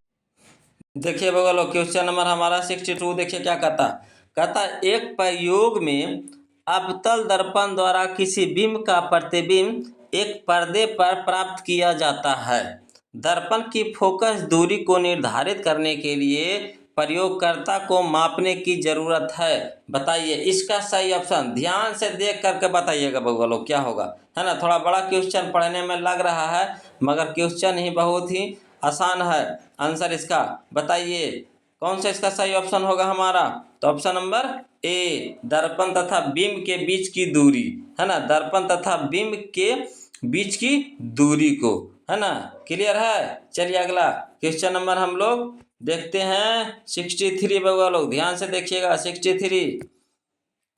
देखिए बगलो क्वेश्चन नंबर हमारा 62 देखिए क्या कहता एक प्रयोग में अवतल दर्पण द्वारा किसी बिंब का प्रतिबिंब एक पर्दे पर प्राप्त किया जाता है। दर्पण की फोकस दूरी को निर्धारित करने के लिए प्रयोगकर्ता को मापने की जरूरत है। बताइए इसका सही ऑप्शन ध्यान से देख करके बताइएगा बगलो क्या होगा, है ना। थोड़ा बड़ा क्वेश्चन पढ़ने में लग रहा है मगर क्वेश्चन ही बहुत ही आसान है। आंसर इसका बताइए कौन सा इसका सही ऑप्शन होगा हमारा, तो ऑप्शन नंबर ए दर्पण तथा बिंब के बीच की दूरी, है ना। दर्पण तथा बिंब के बीच की दूरी को, है ना। क्लियर है। चलिए अगला क्वेश्चन नंबर हम लोग देखते हैं 63 बउआ लोग ध्यान से देखिएगा। 63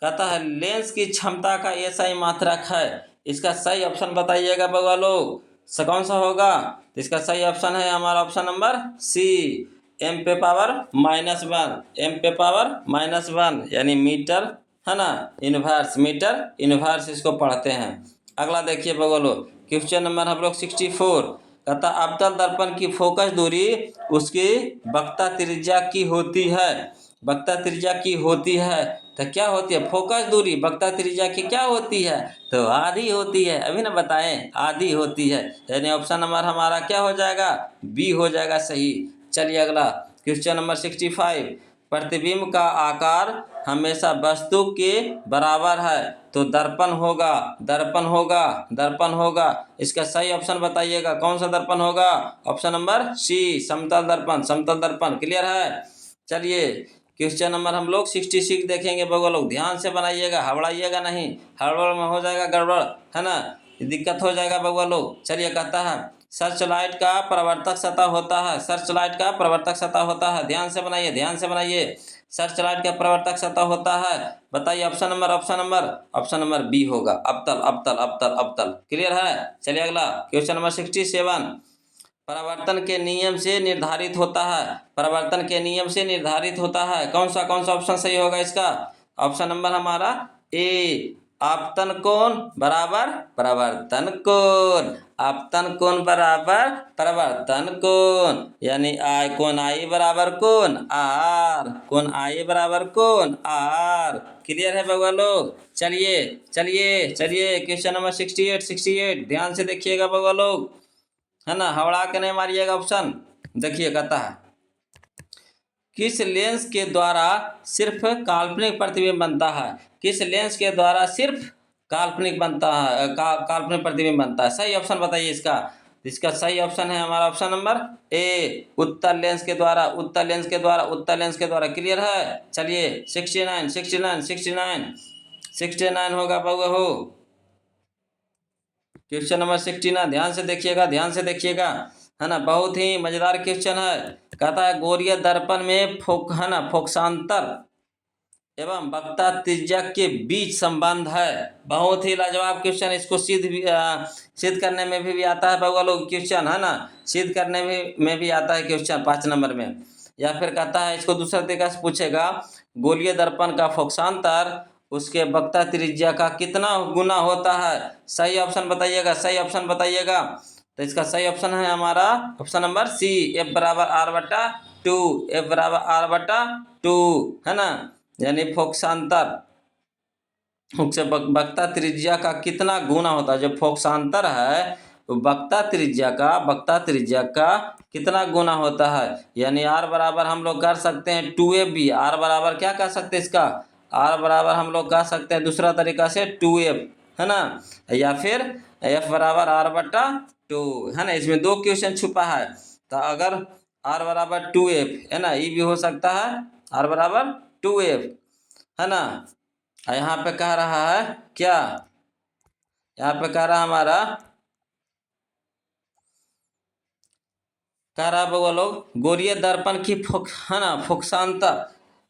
कहता है लेंस की क्षमता का SI मात्रक है। इसका सही ऑप्शन बताइएगा बउआ लोग कौन सा होगा। तो इसका सही ऑप्शन है हमारा ऑप्शन नंबर सी m पे पावर -1, m पे पावर -1 यानी मीटर, है ना। इनवर्स मीटर इनवर्स इसको पढ़ते हैं। अगला देखिए बउआ लोग क्वेश्चन नंबर हम लोग 64 कहता अवतल दर्पण की फोकस दूरी उसकी वक्रता त्रिज्या की होती है। वक्रता त्रिज्या की होती है तो क्या होती है, फोकस दूरी वक्रता त्रिज्या की क्या होती है, तो आधी होती है। अभी ना बताएं आधी होती है, यानी ऑप्शन नंबर हमारा क्या हो जाएगा, बी हो जाएगा सही। चलिए अगला क्वेश्चन नंबर 65 प्रतिबिंब का आकार हमेशा वस्तु के बराबर है तो दर्पण होगा, दर्पण होगा, दर्पण होगा। इसका सही ऑप्शन बताइएगा कौन सा दर्पण होगा, ऑप्शन नंबर सी समतल दर्पण, समतल दर्पण। क्लियर है। चलिए क्वेश्चन नंबर हम लोग 66 देखेंगे बगो लोग ध्यान से बनाइएगा, हड़बड़ाइएगा नहीं, हड़बड़ में हो जाएगा गड़बड़, है ना, दिक्कत हो जाएगा बगो लोग। चलिए कहता है सर्च लाइट का प्रवर्तक सतह होता है, सर्च लाइट का प्रवर्तक सतह होता है। ध्यान से बनाइए, ध्यान से बनाइए। सर्च लाइट का प्रवर्तक सतह होता है, बताइए option number, option number B होगा, अवतल अवतल अवतल अवतल। क्लियर है। चलिए अगला क्वेश्चन नंबर 67 परावर्तन के नियम से निर्धारित होता है, परावर्तन के नियम से निर्धारित होता है। कौन सा ऑप्शन सही होगा इसका, ऑप्शन नंबर हमारा ए आपतन कोण बराबर परावर्तन कोण, आपतन कोण बराबर परावर्तन कोण, यानी आई कोण आई बराबर कोण आर, कोण आई बराबर कोण आर। क्लियर है बउआ लोग। चलिए चलिए चलिए क्वेश्चन नंबर 68 ध्यान से देखिएगा बउआ लोग, है ना, हवड़ा के नहीं मारिएगा ऑप्शन। देखिए कहता है किस लेंस के द्वारा सिर्फ काल्पनिक प्रतिबिंब बनता है, किस लेंस के द्वारा सिर्फ काल्पनिक बनता है, काल्पनिक प्रतिबिंब बनता है। सही ऑप्शन बताइए इसका। इसका सही ऑप्शन है हमारा ऑप्शन नंबर ए उत्तल लेंस के द्वारा, उत्तल लेंस के द्वारा, उत्तल लेंस के द्वारा। क्लियर है। चलिए 69 होगा बउआ हो। क्वेश्चन नंबर 69 ध्यान से देखिएगा, ध्यान से देखिएगा, है ना, बहुत ही मजेदार क्वेश्चन है। कहता है गोलीय दर्पण में है ना फोकसांतर एवं वक्रता त्रिज्या के बीच संबंध है। बहुत ही लाजवाब क्वेश्चन, इसको सिद्ध करने में भी आता है बउआ लोग क्वेश्चन, है ना, सिद्ध करने में भी आता है क्वेश्चन 5 नंबर में। या फिर कहता है इसको दूसरा तरीका से पूछेगा गोलीय दर्पण का फोकसांतर उसके वक्रता त्रिज्या का कितना गुना होता है। सही ऑप्शन बताइएगा, सही ऑप्शन बताइएगा। तो इसका सही ऑप्शन है हमारा ऑप्शन नंबर सी F बराबर R/2, F बराबर R/2, है ना, यानी फोकसांतर उससे वक्रता त्रिज्या का कितना गुना होता है। जो फोकसांतर है वक्रता त्रिज्या का कितना गुना होता है, यानी R बराबर हम लोग कर सकते हैं 2F भी, R बराबर क्या कर सकते हैं इसका, R बराबर हम लोग कह सकते हैं दूसरा तरीका से 2F, है ना, या फिर F बराबर R/2, है ना। इसमें दो क्वेश्चन छुपा है, तो अगर R बराबर 2F है ना, ये भी हो सकता है R बराबर 2F, है ना। यहाँ पे कह रहा है क्या, यहाँ पे कह रहा हमारा कह रहा बउआ लोग गोलीय दर्पण की है ना फोकसांतर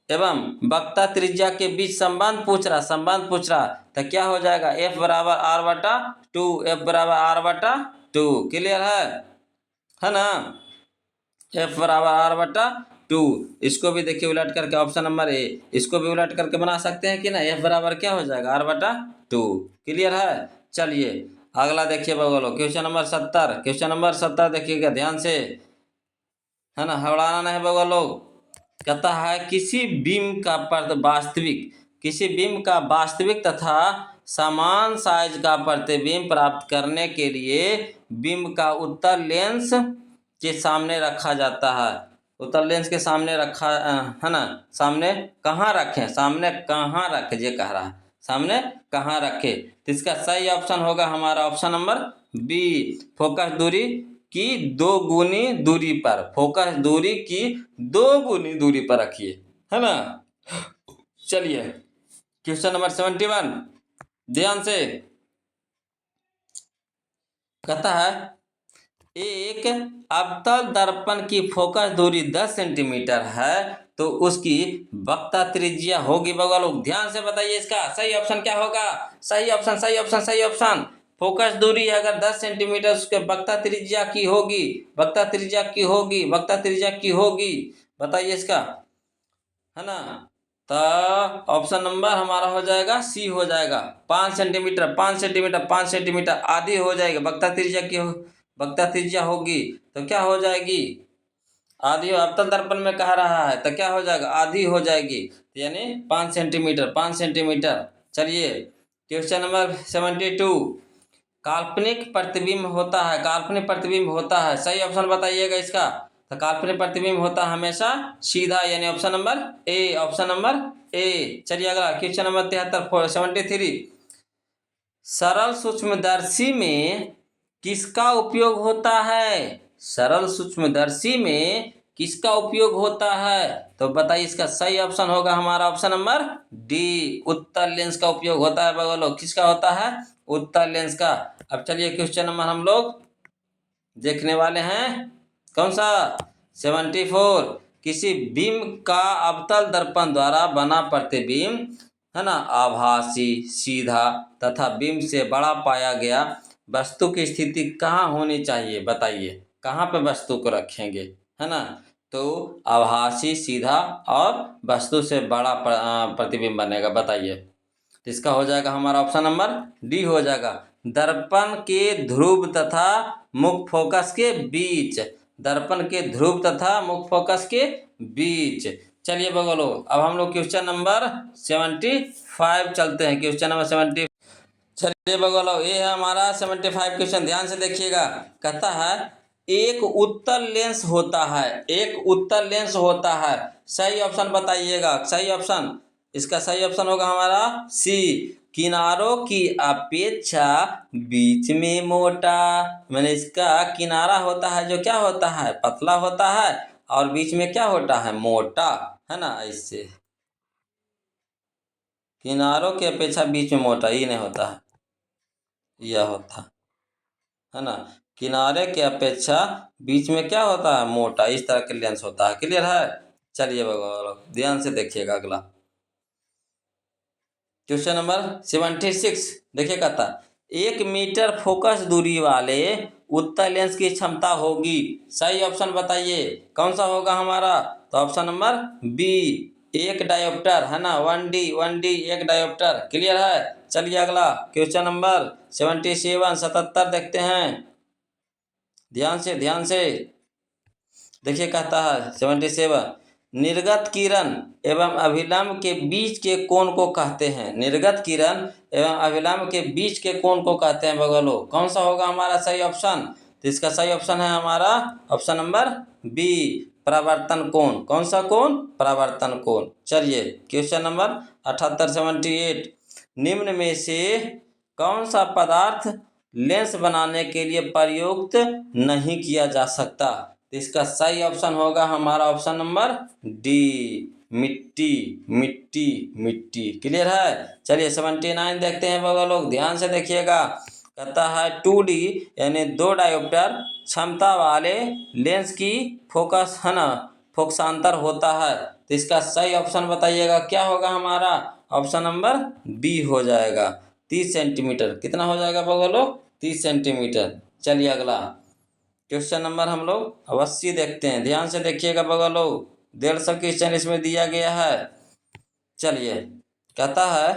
एवं वक्रता त्रिज्या के बीच संबंध पूछ रहा, तो क्या हो जाएगा F बराबर R/2, F बराबर R/2। क्लियर है ना, F बराबर R/2। इसको भी देखिए उलट करके ऑप्शन नंबर ए, इसको भी उलट करके बना सकते हैं कि ना, F बराबर क्या हो जाएगा R/2। क्लियर है। चलिए अगला देखिए बगलो क्वेश्चन नंबर 70 देखिएगा ध्यान से, है ना, हड़बड़ाना नहीं बगल लोग। कहता है किसी बीम का वास्तविक तथा समान साइज का प्रतिबिंब प्राप्त करने के लिए बीम का उत्तर लेंस के सामने रखा जाता है। उत्तर लेंस के सामने रखा है ना, सामने कहाँ रखें, सामने कहाँ रखें ये कह रहा है, सामने कहाँ रखें। तो इसका सही ऑप्शन होगा हमारा ऑप्शन नंबर बी, फोकस दूरी की 2 गुनी दूरी पर, फोकस दूरी की 2 गुनी दूरी पर रखिए, है ना। चलिए क्वेश्चन नंबर 71 ध्यान से। कहता है एक अवतल दर्पण की फोकस दूरी 10 सेंटीमीटर है तो उसकी वक्ता त्रिज्या होगी बगल लोग। ध्यान से बताइए इसका सही ऑप्शन क्या होगा। सही ऑप्शन, सही ऑप्शन, सही ऑप्शन। फोकस दूरी अगर 10 सेंटीमीटर उसके वक्ता त्रिज्या की होगी, वक्ता त्रिज्या की होगी, वक्ता त्रिज्या की होगी। बताइए इसका, है ना। तो ऑप्शन नंबर हमारा हो जाएगा सी हो जाएगा। 5 सेंटीमीटर, 5 सेंटीमीटर, 5 सेंटीमीटर आधी हो जाएगी वक्ता त्रिज्या की वक्ता त्रिज्या होगी तो क्या हो जाएगी, आधी। अवतल दर्पण में कह रहा है तो क्या हो जाएगा, आधी हो जाएगी, यानी 5 सेंटीमीटर, 5 सेंटीमीटर। चलिए क्वेश्चन नंबर 72 काल्पनिक प्रतिबिंब होता है, काल्पनिक प्रतिबिंब होता है, सही ऑप्शन बताइएगा इसका। तो काल्पनिक प्रतिबिंब होता है हमेशा सीधा, यानी option number A, option number A. चलिए अगला क्वेश्चन नंबर 73 सरल सूक्ष्मदर्शी में किसका उपयोग होता है, सरल सूक्ष्मदर्शी में किसका उपयोग होता है। तो बताइए इसका सही ऑप्शन होगा हमारा ऑप्शन नंबर डी, उत्तल लेंस का उपयोग होता है बगलो। किसका होता है, उत्तल लेंस का। अब चलिए क्वेश्चन नंबर हम लोग देखने वाले हैं कौन सा, 74 किसी बीम का अवतल दर्पण द्वारा बना प्रतिबिंब, है ना, आभासी, सीधा तथा बीम से बड़ा पाया गया वस्तु की स्थिति कहाँ होनी चाहिए। बताइए कहाँ पे वस्तु को रखेंगे, है ना। तो आभासी, सीधा और वस्तु से बड़ा प्रतिबिंब बनेगा। बताइए तो इसका हो जाएगा हमारा ऑप्शन नंबर डी हो जाएगा, दर्पण के ध्रुव तथा मुख्य फोकस के बीच, दर्पण के ध्रुव तथा मुख्य फोकस के बीच। चलिए बगलो अब हम लोग क्वेश्चन नंबर 75 चलते हैं, क्वेश्चन नंबर 70। चलिए बगलो ये है हमारा 75 क्वेश्चन, ध्यान से देखिएगा। कहता है एक उत्तल लेंस होता है, एक उत्तल लेंस होता है, सही ऑप्शन बताइएगा, सही ऑप्शन। इसका सही ऑप्शन होगा हमारा सी, किनारों की अपेक्षा बीच में मोटा, मैंने इसका किनारा होता है जो क्या होता है, पतला होता है और बीच में क्या होता है, मोटा, है ना। इससे किनारों की अपेक्षा बीच में मोटा ये नहीं होता है, यह होता है ना, किनारे की अपेक्षा बीच में क्या होता है, मोटा, इस तरह के लेंस होता है। क्लियर है। चलिए बाबा ध्यान से देखिएगा अगला क्वेश्चन नंबर 76 देखिए। कहता 1 मीटर फोकस दूरी वाले उत्तल लेंस की क्षमता होगी, सही ऑप्शन बताइए कौन सा होगा हमारा। तो ऑप्शन नंबर बी, एक डायोप्टर, है ना, 1D एक डायोप्टर। क्लियर है। चलिए अगला क्वेश्चन नंबर 77 देखते हैं, ध्यान से देखिए। कहता है 77 निर्गत किरण एवं अभिलंब के बीच के कोण को कहते हैं, निर्गत किरण एवं अभिलंब के बीच के कोण को कहते हैं बगलो। कौन सा होगा हमारा सही ऑप्शन। तो इसका सही ऑप्शन है हमारा ऑप्शन नंबर बी, परावर्तन कोण। कौन सा कोण, परावर्तन कोण। चलिए क्वेश्चन नंबर 78 निम्न में से कौन सा पदार्थ लेंस बनाने के लिए प्रयुक्त नहीं किया जा सकता। तो इसका सही ऑप्शन होगा हमारा ऑप्शन नंबर डी, मिट्टी, मिट्टी, मिट्टी। क्लियर है। चलिए 79 देखते हैं बगल लोग, ध्यान से देखिएगा। कहता है 2D यानी 2 डायोप्टर क्षमता वाले लेंस की फोकस, है ना, फोकसांतर होता है। तो इसका सही ऑप्शन बताइएगा क्या होगा हमारा ऑप्शन नंबर बी हो जाएगा, 30 सेंटीमीटर। कितना हो जाएगा बगल लोग, 30 सेंटीमीटर। चलिए अगला क्वेश्चन नंबर हम लोग अवश्य देखते हैं, ध्यान से देखिएगा बगल लोग, 150 क्वेश्चन इसमें दिया गया है। चलिए कहता है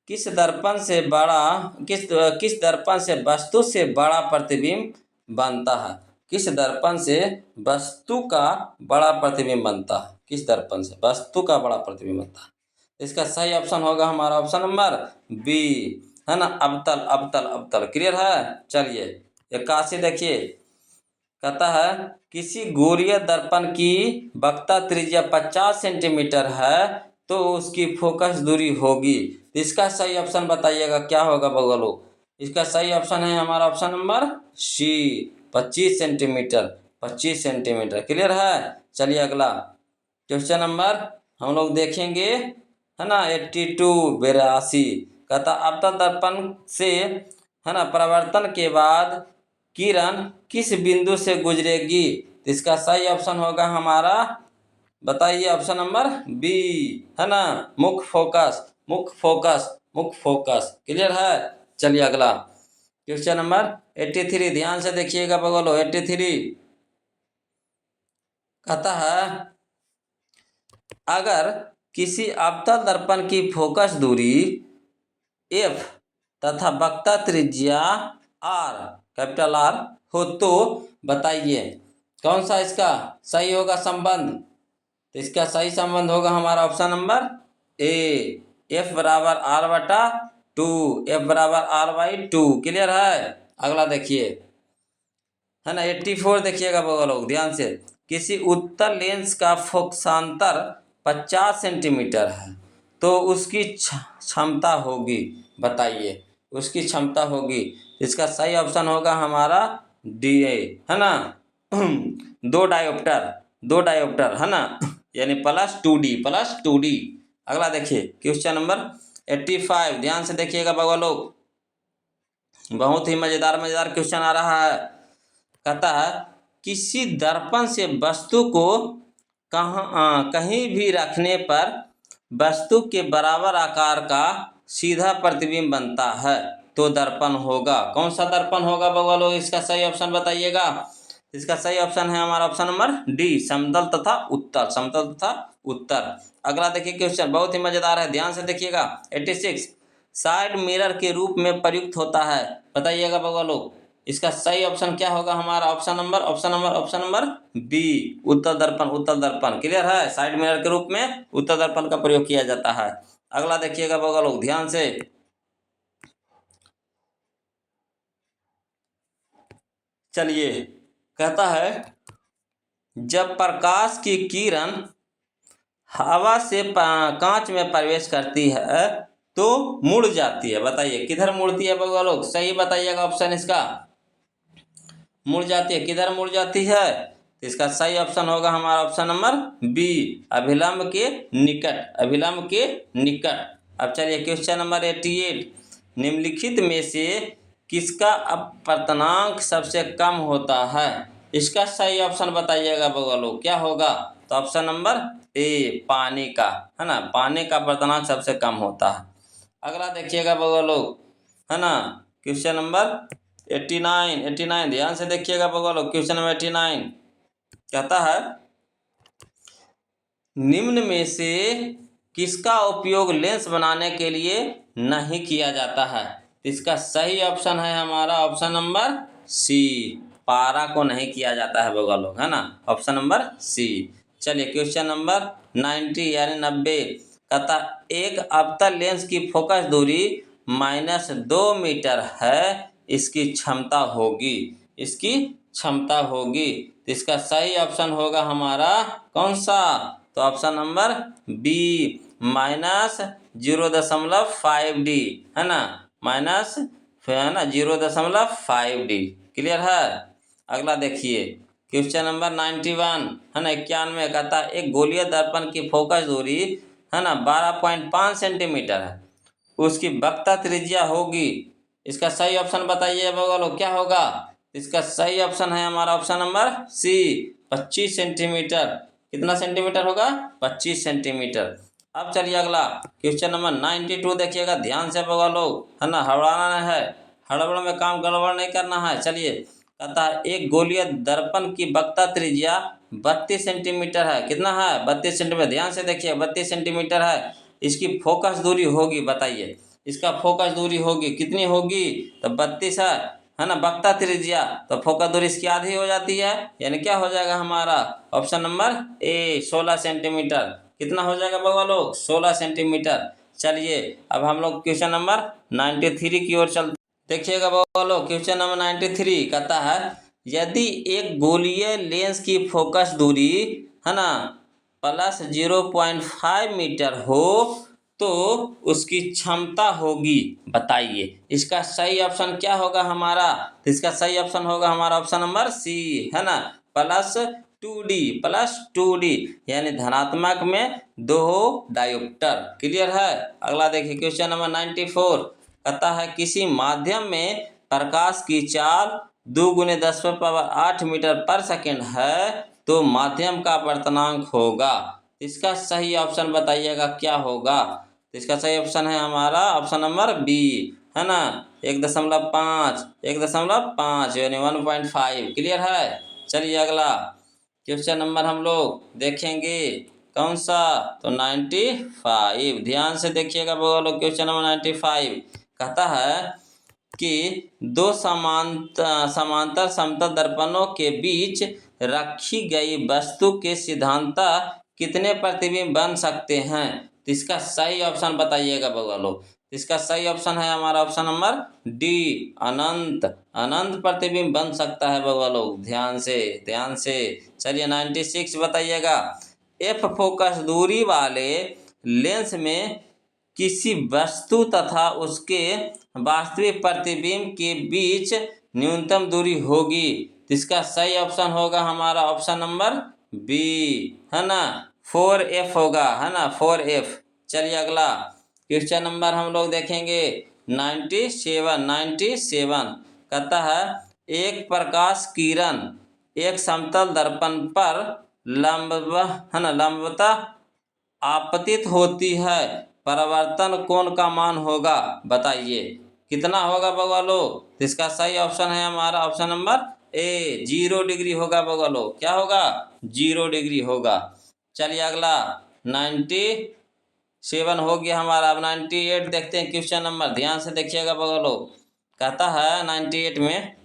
किस दर्पण से बड़ा, किस दर्पण से वस्तु से बड़ा प्रतिबिंब बनता है। किस दर्पण से वस्तु का बड़ा प्रतिबिंब बनता है? किस दर्पण से वस्तु का बड़ा प्रतिबिंब बनता है? इसका सही ऑप्शन होगा हमारा ऑप्शन नंबर बी, है ना, अवतल अवतल अवतल। क्लियर है? चलिए 81 देखिए, कहता है किसी गोलीय दर्पण की वक्रता त्रिज्या 50 सेंटीमीटर है तो उसकी फोकस दूरी होगी। इसका सही ऑप्शन बताइएगा क्या होगा बगलो? इसका सही ऑप्शन है हमारा option number C, 25 centimetre. 25 centimetre. Clear है? चलिए अगला क्वेश्चन नंबर हम लोग देखेंगे, है ना, 82 कहता अवतल दर्पण से, है ना, परावर्तन के बाद किरण किस बिंदु से गुजरेगी? तो इसका सही ऑप्शन होगा हमारा, बताइए, ऑप्शन नंबर बी, है ना, मुख्य फोकस, मुख्य फोकस, मुख्य फोकस। क्लियर है? चलिए अगला क्वेश्चन नंबर 83, ध्यान से देखिएगा बगलो। 83 कहता है अगर किसी अवतल दर्पण की फोकस दूरी f तथा वक्रता त्रिज्या r, कैपिटल R हो तो बताइए कौन सा इसका सही होगा संबंध? तो इसका सही संबंध होगा हमारा ऑप्शन नंबर ए, f बराबर r बटा 2, f बराबर r बाई 2। क्लियर है? अगला देखिए, है ना, 84 देखिएगा बगल लोग ध्यान से। किसी उत्तल लेंस का फोकसांतर 50 सेंटीमीटर है तो उसकी क्षमता होगी, बताइए उसकी क्षमता होगी। इसका सही ऑप्शन होगा हमारा डी, है ना, दो डायोप्टर, है ना, यानी +2D, +2D। अगला देखिए क्वेश्चन नंबर 85, ध्यान से देखिएगा बगल लोग, बहुत ही मजेदार क्वेश्चन आ रहा है। कहता है किसी दर्पण से वस्तु को कहीं भी रखने पर वस्तु के बराबर आकार का सीधा प्रतिबिंब बनता है तो दर्पण होगा। कौन सा दर्पण होगा बगलो? इसका सही ऑप्शन बताइएगा। इसका सही ऑप्शन है हमारा ऑप्शन नंबर डी, समतल तथा उत्तल, समतल तथा उत्तल। अगला देखिए क्वेश्चन बहुत ही मजेदार है, ध्यान से देखिएगा। 86 साइड मिरर के रूप में प्रयुक्त होता है, बताइएगा बगलो। इसका सही ऑप्शन क्या होगा हमारा? ऑप्शन नंबर बी, उत्तल दर्पण, उत्तल दर्पण। क्लियर है? साइड मिरर के रूप में उत्तल दर्पण का प्रयोग किया जाता है। अगला देखिएगा बगल लोग ध्यान से, चलिए कहता है जब प्रकाश की किरण हवा से कांच में प्रवेश करती है तो मुड़ जाती है, बताइए किधर मुड़ती है बगल लोग? सही बताइएगा ऑप्शन इसका। मुड़ जाती है, किधर मुड़ जाती है? तो इसका सही ऑप्शन होगा हमारा ऑप्शन नंबर बी, अभिलंब के निकट, अभिलंब के निकट। अब चलिए क्वेश्चन नंबर 88, निम्नलिखित में से किसका अपवर्तनांक सबसे कम होता है? इसका सही ऑप्शन बताइएगा बगलो, क्या होगा? तो ऑप्शन नंबर ए, पानी का, है ना, पानी का अपवर्तनांक सबसे कम होता है। अगला देखिएगा बगलो, है ना, क्वेश्चन नंबर 89, ध्यान से देखिएगा बगलो। क्वेश्चन नंबर 89 कहता है निम्न में से किसका उपयोग लेंस बनाने के लिए नहीं किया जाता है? इसका सही ऑप्शन है हमारा ऑप्शन नंबर सी, पारा को नहीं किया जाता है बगलो, है ना, ऑप्शन नंबर सी। चलिए क्वेश्चन नंबर 90 यानी 90 कहता एक अवतल लेंस की फोकस दूरी -2 मीटर है, इसकी क्षमता होगी, इसकी क्षमता होगी। तो इसका सही ऑप्शन होगा हमारा कौन सा? तो ऑप्शन नंबर बी, -0.5D, है ना, माइनस, है ना, 0.5D। क्लियर है? अगला देखिए क्वेश्चन नंबर 91, है ना, 91 कहता है एक गोलीय दर्पण की फोकस दूरी, है ना, 12.5 सेंटीमीटर है, उसकी वक्रता त्रिज्या होगी। इसका सही ऑप्शन बताइए बगलो, क्या होगा? इसका सही ऑप्शन है हमारा ऑप्शन नंबर सी, 25 सेंटीमीटर। कितना सेंटीमीटर होगा? 25 सेंटीमीटर। अब चलिए अगला क्वेश्चन नंबर 92 देखिएगा ध्यान से बगलो, है ना, हड़बड़ाना है, हड़बड़ में काम गड़बड़ नहीं करना है। चलिए कहता है एक गोलीय दर्पण की वक्रता त्रिज्या 32 सेंटीमीटर है। कितना है? 32 सेंटीमीटर। ध्यान से देखिए 32 सेंटीमीटर है, इसकी फोकस दूरी होगी, बताइए इसका फोकस दूरी होगी कितनी होगी? तो 32 है, है ना, वक्ता त्रिज्या, तो फोकस दूरी इसकी आधी हो जाती है, यानी क्या हो जाएगा हमारा ऑप्शन नंबर ए 16 सेंटीमीटर। कितना हो जाएगा बउआ लोग? 16 सेंटीमीटर। चलिए अब हम लोग क्वेश्चन नंबर 93 की ओर चलते। देखिएगा बउआ लोग, क्वेश्चन नंबर 93 कहता है यदि एक गोलीय लेंस की फोकस दूरी, है ना, प्लस 0.5 मीटर हो तो उसकी क्षमता होगी, बताइए इसका सही ऑप्शन क्या होगा हमारा? तो इसका सही ऑप्शन होगा हमारा ऑप्शन नंबर सी, है ना, प्लस 2D यानी धनात्मक में 2 डायोप्टर। क्लियर है? अगला देखिए क्वेश्चन नंबर 94 कहता है किसी माध्यम में प्रकाश की चाल 2 × 10⁸ मीटर पर सेकेंड है तो माध्यम का अपवर्तनांक होगा। इसका सही ऑप्शन बताइएगा क्या होगा? तो इसका सही ऑप्शन है हमारा ऑप्शन नंबर बी, है ना, 1.5 यानी 1.5। क्लियर है? चलिए अगला क्वेश्चन नंबर हम लोग देखेंगे कौन सा? तो 95। ध्यान से देखिएगा बोलो, क्वेश्चन नंबर 95 कहता है कि दो समांतर समतल दर्पणों के बीच रखी गई वस्तु के सिद्धांतः कितने प्रतिबिंब बन सकते हैं? तो इसका सही ऑप्शन बताइएगा बउआ लोग। इसका सही ऑप्शन है हमारा ऑप्शन नंबर डी, अनंत प्रतिबिंब बन सकता है बउआ लोग। ध्यान से। चलिए 96 बताइएगा। एफ फोकस दूरी वाले लेंस में किसी वस्तु तथा उसके वास्तविक प्रतिबिंब के बीच न्यूनतम दूरी होगी। इसका सही ऑप्शन होगा हमारा ऑप्शन नंबर बी, है ना, 4F होगा, है ना, 4F। चलिए अगला क्वेश्चन नंबर हम लोग देखेंगे 97 कहता है एक प्रकाश किरण एक समतल दर्पण पर लंबवतः आपतित होती है, परावर्तन कोण का मान होगा, बताइए कितना होगा बउआ लोग? इसका सही ऑप्शन है हमारा ऑप्शन नंबर ए, 0 डिग्री होगा बउआ लोग। क्या होगा? 0 डिग्री होगा। चलिए अगला 97 हो गया हमारा। अब 98 देखते हैं क्वेश्चन नंबर। ध्यान से देखिएगा बउआ लोग। कहता है 98 में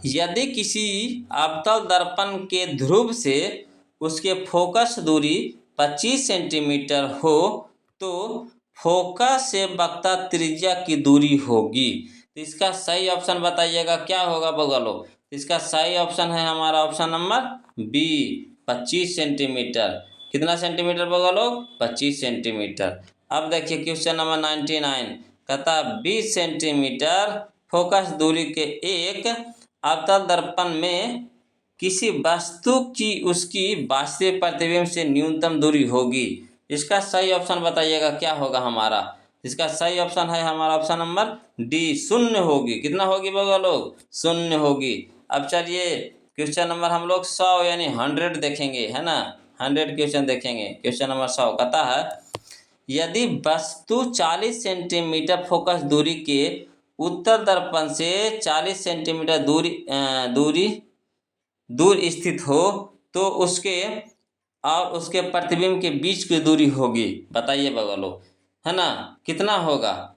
यदि किसी अवतल दर्पण के ध्रुव से उसके फोकस दूरी 25 सेंटीमीटर हो तो फोकस से वक्ता त्रिज्या की दूरी होगी। तो इसका सही ऑप्शन बताइएगा क्या होगा बउआ लोग? इसका सही ऑप्शन है हमारा ऑप्शन नंबर बी, 25 सेंटीमीटर। कितना सेंटीमीटर बउआ लोग? 25 सेंटीमीटर। अब देखिए क्वेश्चन नंबर 99 कहता 20 सेंटीमीटर फोकस दूरी के एक अवतल दर्पण में किसी वस्तु की उसकी वास्तविक प्रतिबिंब से न्यूनतम दूरी होगी। इसका सही ऑप्शन बताइएगा क्या होगा हमारा? इसका सही ऑप्शन है हमारा ऑप्शन नंबर डी, 0 होगी। कितना होगी बउआ लोग? 0 होगी। अब चलिए क्वेश्चन नंबर हम लोग 100 यानी 100 देखेंगे, है ना, 100 क्वेश्चन देखेंगे। क्वेश्चन नंबर 100 कहता है यदि वस्तु 40 सेंटीमीटर फोकस दूरी के उत्तर दर्पण से 40 सेंटीमीटर दूर स्थित हो तो उसके और उसके प्रतिबिंब के बीच की दूरी होगी, बताइए बउआ लोग, है ना, कितना होगा?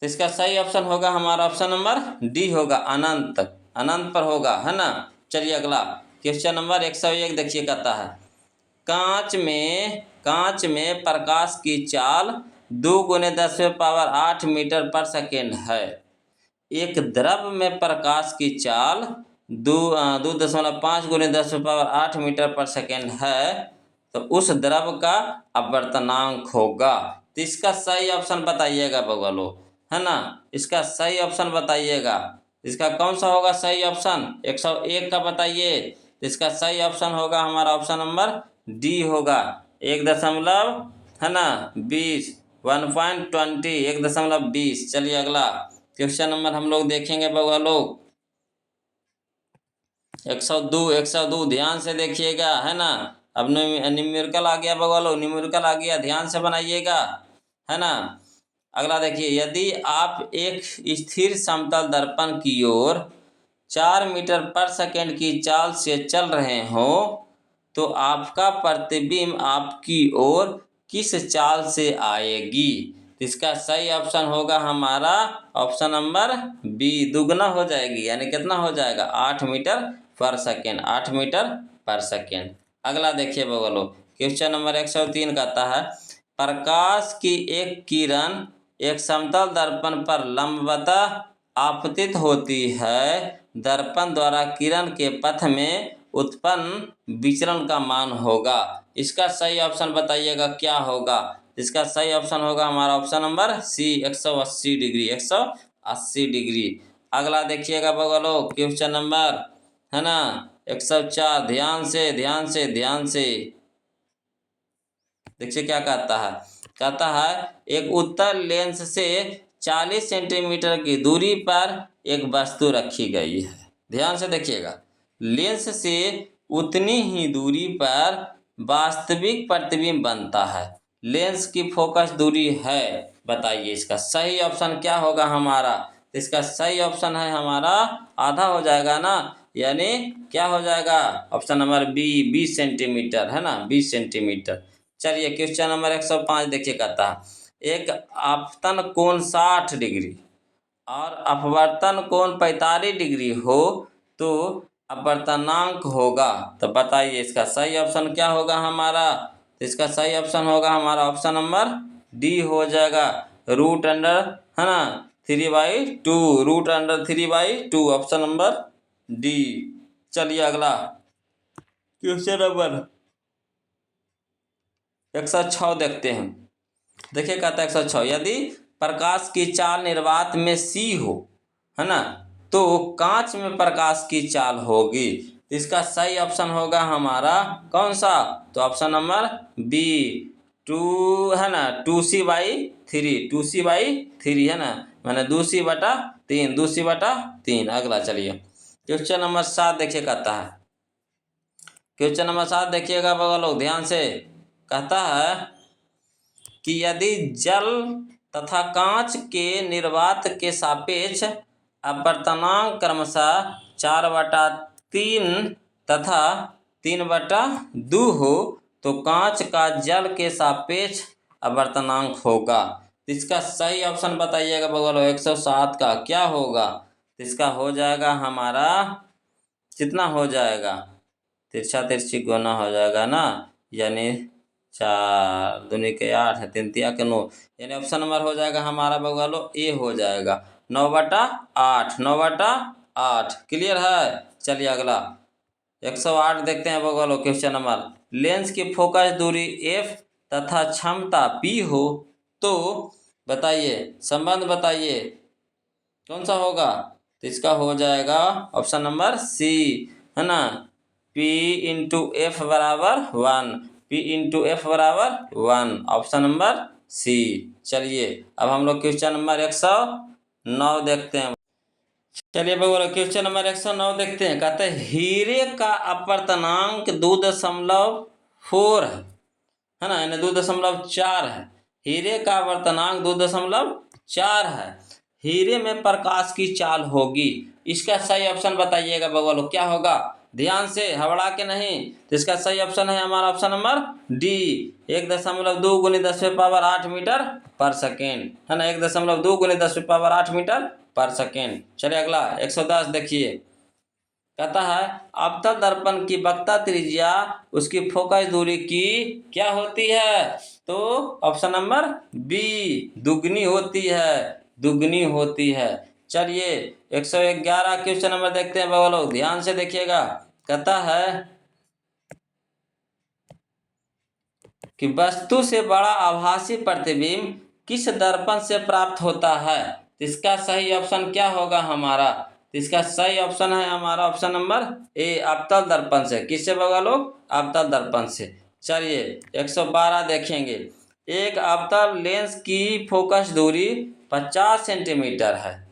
तो इसका सही ऑप्शन होगा हमारा ऑप्शन नंबर डी होगा, अनंत पर होगा, है ना। चलिए अगला क्वेश्चन नंबर 101 देखिए कहता है कांच में प्रकाश की चाल 2 × 10⁸ मीटर पर सेकेंड है। एक द्रव में प्रकाश की चाल 2.5 × 10⁸ मीटर पर सेकेंड है तो उस द्रव का अपवर्तनांक होगा। तो इसका सही ऑप्शन बताइएगा बउआ लोग, है ना, इसका सही ऑप्शन बताइएगा। इसका कौन सा होगा सही ऑप्शन? 101 का बताइए। तो इसका सही ऑप्शन होगा हमारा ऑप्शन नंबर डी होगा, 1 है ना 20, 1.20, 1.20। चलिए अगला क्वेश्चन नंबर हम लोग देखेंगे बउआ लोग 102 ध्यान से देखिएगा, है ना। अब न्यूमेरिकल आ गया बउआ लोग, न्यूमेरिकल आ गया, ध्यान से बनाइएगा, है ना। अगला देखिए यदि आप एक स्थिर समतल दर्पण की ओर 4 मीटर पर सेकेंड की चाल से चल रहे हो तो आपका प्रतिबिंब आपकी ओर किस चाल से आएगी? तो इसका सही ऑप्शन होगा हमारा ऑप्शन नंबर बी, दुगना हो जाएगी, यानी कितना हो जाएगा 8 मीटर पर सेकेंड, 8 मीटर पर सेकेंड। अगला देखिए बगलो, क्वेश्चन नंबर 103 कहता है प्रकाश की एक किरण एक समतल दर्पण पर लंबवतः आपतित होती है, दर्पण द्वारा किरण के पथ में उत्पन्न विचलन का मान होगा। इसका सही ऑप्शन बताइएगा क्या होगा। इसका सही ऑप्शन होगा हमारा option number C, 180 degree, 180 degree. अगला देखिएगा बगलो, क्वेश्चन नंबर है ना 104, ध्यान से देखिए क्या कहता है। कहता है एक उत्तल लेंस से 40 सेंटीमीटर की दूरी पर एक वस्तु रखी गई है। ध्यान से देखिएगा, लेंस से उतनी ही दूरी पर वास्तविक प्रतिबिंब बनता है। लेंस की फोकस दूरी है, बताइए इसका सही ऑप्शन क्या होगा हमारा। इसका सही ऑप्शन है हमारा आधा हो जाएगा ना, यानी क्या हो जाएगा ऑप्शन नंबर बी, 20 सेंटीमीटर है ना, 20 सेंटीमीटर। चलिए क्वेश्चन नंबर 105 देखिए, कहता है एक आपतन कोण 60 डिग्री और अपवर्तन कोण 45 डिग्री हो तो अपवर्तनांक होगा। तो बताइए इसका सही ऑप्शन क्या होगा हमारा। तो इसका सही ऑप्शन होगा हमारा ऑप्शन नंबर डी हो जाएगा, रूट अंडर है ना 3/2, root under 3/2, option number D. चलिए अगला क्वेश्चन नंबर 106 देखते हैं। देखिए कहता है 106, यदि प्रकाश की चाल निर्वात में सी हो है ना, तो कांच में प्रकाश की चाल होगी। इसका सही ऑप्शन होगा हमारा कौन सा, तो ऑप्शन नंबर बी, 2 है ना 2c/3, 2c/3 है ना, मैंने 2c/3, 2c/3। अगला चलिए क्वेश्चन नंबर 7 देखिए, कहता है क्वेश्चन नंबर 7 देखिएगा बगल लोग ध्यान से। कहता है कि यदि जल तथा कांच के निर्वात के सापेक्ष अपवर्तनांक क्रमशः 4/3 तथा 3/2 हो तो कांच का जल के सापेक्ष अपवर्तनांक होगा। इसका सही ऑप्शन बताइएगा बगल 107 का क्या होगा। इसका हो जाएगा हमारा कितना हो जाएगा, तिरछा तिरछी गुना हो जाएगा ना, यानी 4 दूनी के 8 है, 3 तिया के 9, यानी ऑप्शन नंबर हो जाएगा हमारा बगलो ए हो जाएगा 9/8, 9/8। क्लियर है। चलिए अगला 108 देखते हैं बगलो क्वेश्चन नंबर, लेंस की फोकस दूरी f तथा क्षमता p हो तो बताइए संबंध बताइए कौन सा होगा। तो इसका हो जाएगा ऑप्शन नंबर सी है ना, P इंटू एफ बराबर 1, P इंटू एफ बराबर 1, ऑप्शन नंबर सी। चलिए अब हम लोग क्वेश्चन नंबर 109 देखते हैं। चलिए बगल क्वेश्चन नंबर 109 देखते हैं। कहते हैं हीरे का अपवर्तनांक 2.4 है ना, यानी 2.4 है। हीरे का अपवर्तनांक 2.4 है। हीरे में प्रकाश की चाल होगी। इसका सही ऑप्शन बताइएगा बगल क्या होगा, ध्यान से हबड़ा के नहीं। तो इसका सही ऑप्शन है हमारा ऑप्शन नंबर डी, 1.2 × 10⁻8 मीटर पर सेकेंड है ना, 1.2 × 10⁻8 मीटर पर सेकेंड। चलिए अगला 110 देखिए। कहता है अवतल दर्पण की वक्रता त्रिज्या उसकी फोकस दूरी की क्या होती है, तो ऑप्शन नंबर बी, दुगनी होती है, दुगनी होती है। चलिए 111 क्वेश्चन नंबर देखते हैं बगल लोग ध्यान से देखिएगा। कहता है कि वस्तु से बड़ा आभासी प्रतिबिंब किस दर्पण से प्राप्त होता है। इसका सही ऑप्शन क्या होगा हमारा। इसका सही ऑप्शन है हमारा ऑप्शन नंबर ए, अवतल दर्पण से। किससे बगल लोग, अवतल दर्पण से। चलिए 112 देखेंगे। एक अवतल लेंस की फोकस दूरी 50 सेंटीमीटर है,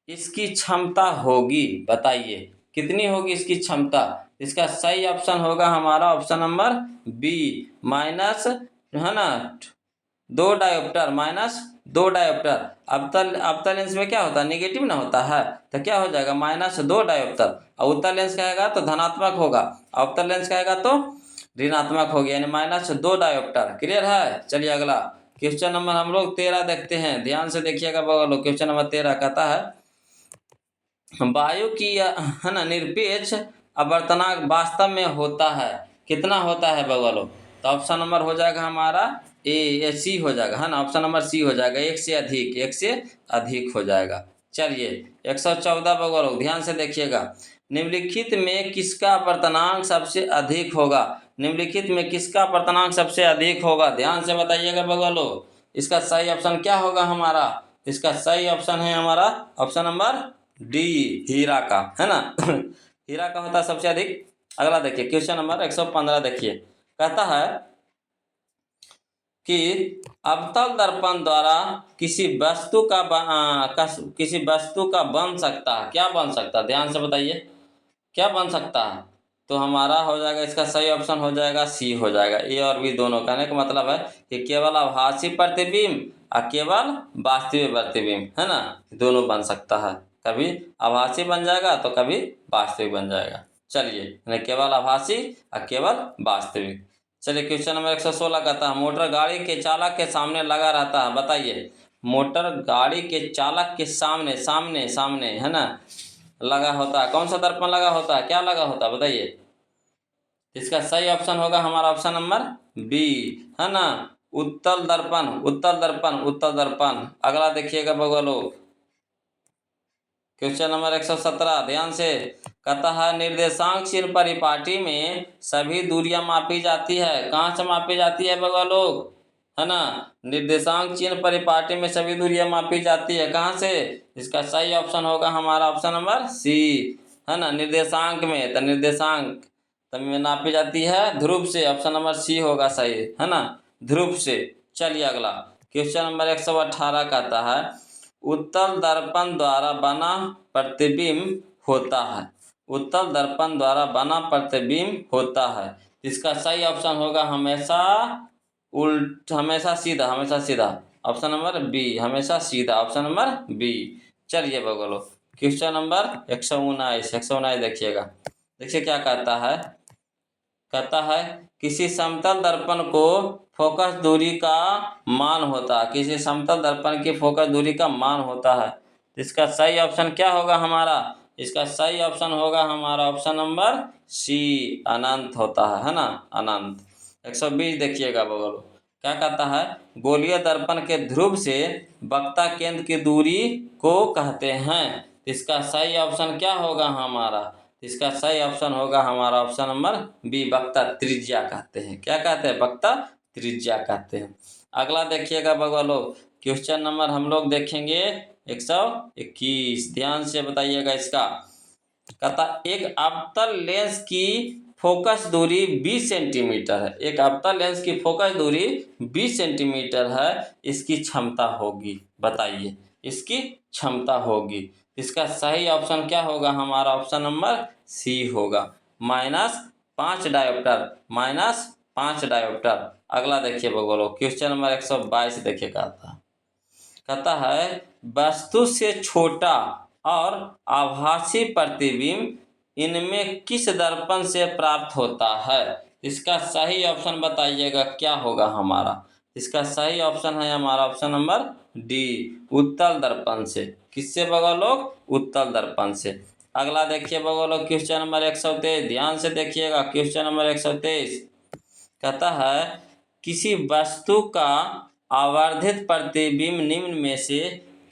इसकी क्षमता होगी, बताइए कितनी होगी इसकी क्षमता। इसका सही ऑप्शन होगा हमारा ऑप्शन नंबर बी, माइनस है ना 2 डायोप्टर, -2 डायोप्टर। अवतल लेंस में क्या होता है, नेगेटिव ना होता है, तो क्या हो जाएगा -2 डायोप्टर। और उत्तल लेंस कहेगा तो धनात्मक होगा, अवतल लेंस कहेगा तो ऋणात्मक होगी, यानी -2 डायोप्टर। क्लियर है। चलिए अगला क्वेश्चन नंबर हम लोग 13 देखते हैं, ध्यान से देखिएगा बगल। क्वेश्चन नंबर 13 कहता है वायु की है ना निरपेक्ष अपवर्तनांक वास्तव में होता है, कितना होता है बगल? तो ऑप्शन नंबर हो जाएगा हमारा ए सी हो जाएगा, है ना। ऑप्शन नंबर सी हो जाएगा, एक से अधिक हो जाएगा। चलिए 114 बगल, ध्यान से देखिएगा। निम्नलिखित में किसका अपवर्तनांक सबसे अधिक होगा? निम्नलिखित में किसका अपवर्तनांक सबसे अधिक होगा? ध्यान से बताइएगा बगलो। इसका सही ऑप्शन क्या होगा हमारा? इसका सही ऑप्शन है हमारा ऑप्शन नंबर डी, हीरा का, है ना। हीरा का होता है सबसे अधिक। अगला देखिए क्वेश्चन नंबर 115 देखिए, कहता है कि अवतल दर्पण द्वारा किसी वस्तु का बन सकता है, क्या बन सकता है? ध्यान से बताइए, क्या बन सकता है? तो हमारा हो जाएगा, इसका सही ऑप्शन हो जाएगा सी हो जाएगा। ए और बी दोनों, कहने का मतलब है कि केवल आभासी प्रतिबिंब और केवल वास्तविक प्रतिबिंब, है ना, दोनों बन सकता है। कभी आभासी बन जाएगा तो कभी वास्तविक बन जाएगा। चलिए, यानी केवल आभासी और केवल वास्तविक। चलिए क्वेश्चन नंबर 116 कहता है मोटर गाड़ी के चालक के सामने लगा रहता है। बताइए, मोटर गाड़ी के चालक के सामने सामने सामने, है ना, लगा होता है। कौन सा दर्पण लगा होता है? क्या लगा होता है बताइए? इसका सही ऑप्शन होगा हमारा ऑप्शन नंबर बी, है ना, उत्तल दर्पण, उत्तल दर्पण, उत्तल दर्पण। अगला देखिएगा बगलो, क्वेश्चन नंबर 117, ध्यान से। कहता है निर्देशांक चिन्ह परिपाटी में सभी दूरियां मापी जाती है। कहाँ से मापी जाती है बगलो, है ना? निर्देशांक चिन्ह परिपाटी में सभी दूरियां मापी जाती है। कहाँ से? इसका सही ऑप्शन होगा हमारा ऑप्शन नंबर सी, है ना, निर्देशांक में। तो निर्देशांक तब में नापी जाती है ध्रुव से। ऑप्शन नंबर सी होगा सही, है ना, ध्रुव से। चलिए अगला क्वेश्चन नंबर 118 कहता है उत्तल दर्पण द्वारा बना प्रतिबिंब होता है। उत्तल दर्पण द्वारा बना प्रतिबिंब होता है। इसका सही ऑप्शन होगा हमेशा हमेशा सीधा, हमेशा सीधा। ऑप्शन नंबर बी, हमेशा सीधा, ऑप्शन नंबर बी। चलिए बगलो क्वेश्चन नंबर 119 देखिएगा। देखिए क्या कहता है, कहता है किसी समतल दर्पण को फोकस दूरी का मान होता है। किसी समतल दर्पण की फोकस दूरी का मान होता है। इसका सही ऑप्शन क्या होगा हमारा? इसका सही ऑप्शन होगा हमारा ऑप्शन नंबर सी, अनंत होता है ना, अनंत। 120 देखिएगा बगल, क्या कहता है गोलीय दर्पण के ध्रुव से वक्ता केंद्र की दूरी को कहते हैं। इसका सही ऑप्शन क्या होगा हमारा? इसका सही ऑप्शन होगा हमारा ऑप्शन नंबर बी, वक्ता त्रिज्या कहते हैं। क्या कहते हैं? वक्ता त्रिज्या कहते हैं। अगला देखिएगा बगलो, क्वेश्चन नंबर हम लोग देखेंगे 121, ध्यान से बताइएगा इसका। कहता एक अवतल लेंस की फोकस दूरी 20 सेंटीमीटर है। एक अवतल लेंस की फोकस दूरी 20 सेंटीमीटर है, इसकी क्षमता होगी। बताइए, इसकी क्षमता होगी। इसका सही ऑप्शन क्या होगा हमारा? ऑप्शन नंबर सी होगा, -5 डायोप्टर, -5 डायोप्टर। अगला देखिए बगलो, क्वेश्चन नंबर 122 देखिए, कहता है वस्तु से छोटा और आभासी प्रतिबिंब इनमें किस दर्पण से प्राप्त होता है? इसका सही ऑप्शन बताइएगा क्या होगा हमारा? इसका सही ऑप्शन है हमारा ऑप्शन नंबर डी, उत्तल दर्पण से। किससे बगलो? उत्तल दर्पण से। अगला देखिए बगलो क्वेश्चन नंबर 123, ध्यान से देखिएगा। क्वेश्चन नंबर 123 कहता है किसी वस्तु का आवर्धित प्रतिबिंब निम्न में से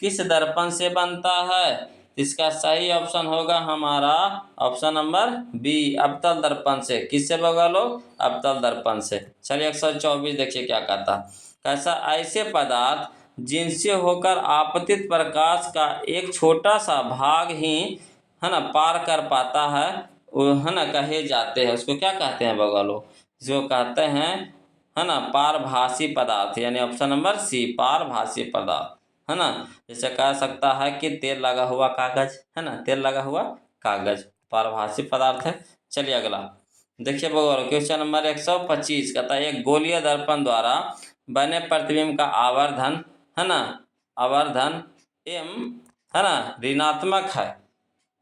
किस दर्पण से बनता है? इसका सही ऑप्शन होगा हमारा ऑप्शन नंबर बी, अवतल दर्पण से। किससे बगलो? अवतल दर्पण से। चलिए 124 देखिए क्या कहता। कैसा ऐसे पदार्थ जिनसे होकर आपतित प्रकाश का एक छोटा सा भाग ही, है ना, पार कर पाता है, वो, है ना, कहे जाते हैं। उसको क्या कहते हैं बगलो? इसको कहते हैं, है ना, पारभासी पदार्थ, यानी ऑप्शन नंबर सी, पारभासी पदार्थ, है ना। जैसे कह सकता है कि तेल लगा हुआ कागज, है ना, तेल लगा हुआ कागज पारभासी पदार्थ है। चलिए अगला देखिए बगल, क्वेश्चन नंबर 125 कहता है एक गोलीय दर्पण द्वारा बने प्रतिबिंब का आवर्धन, है ना, आवर्धन एम, है ना, ऋणात्मक है।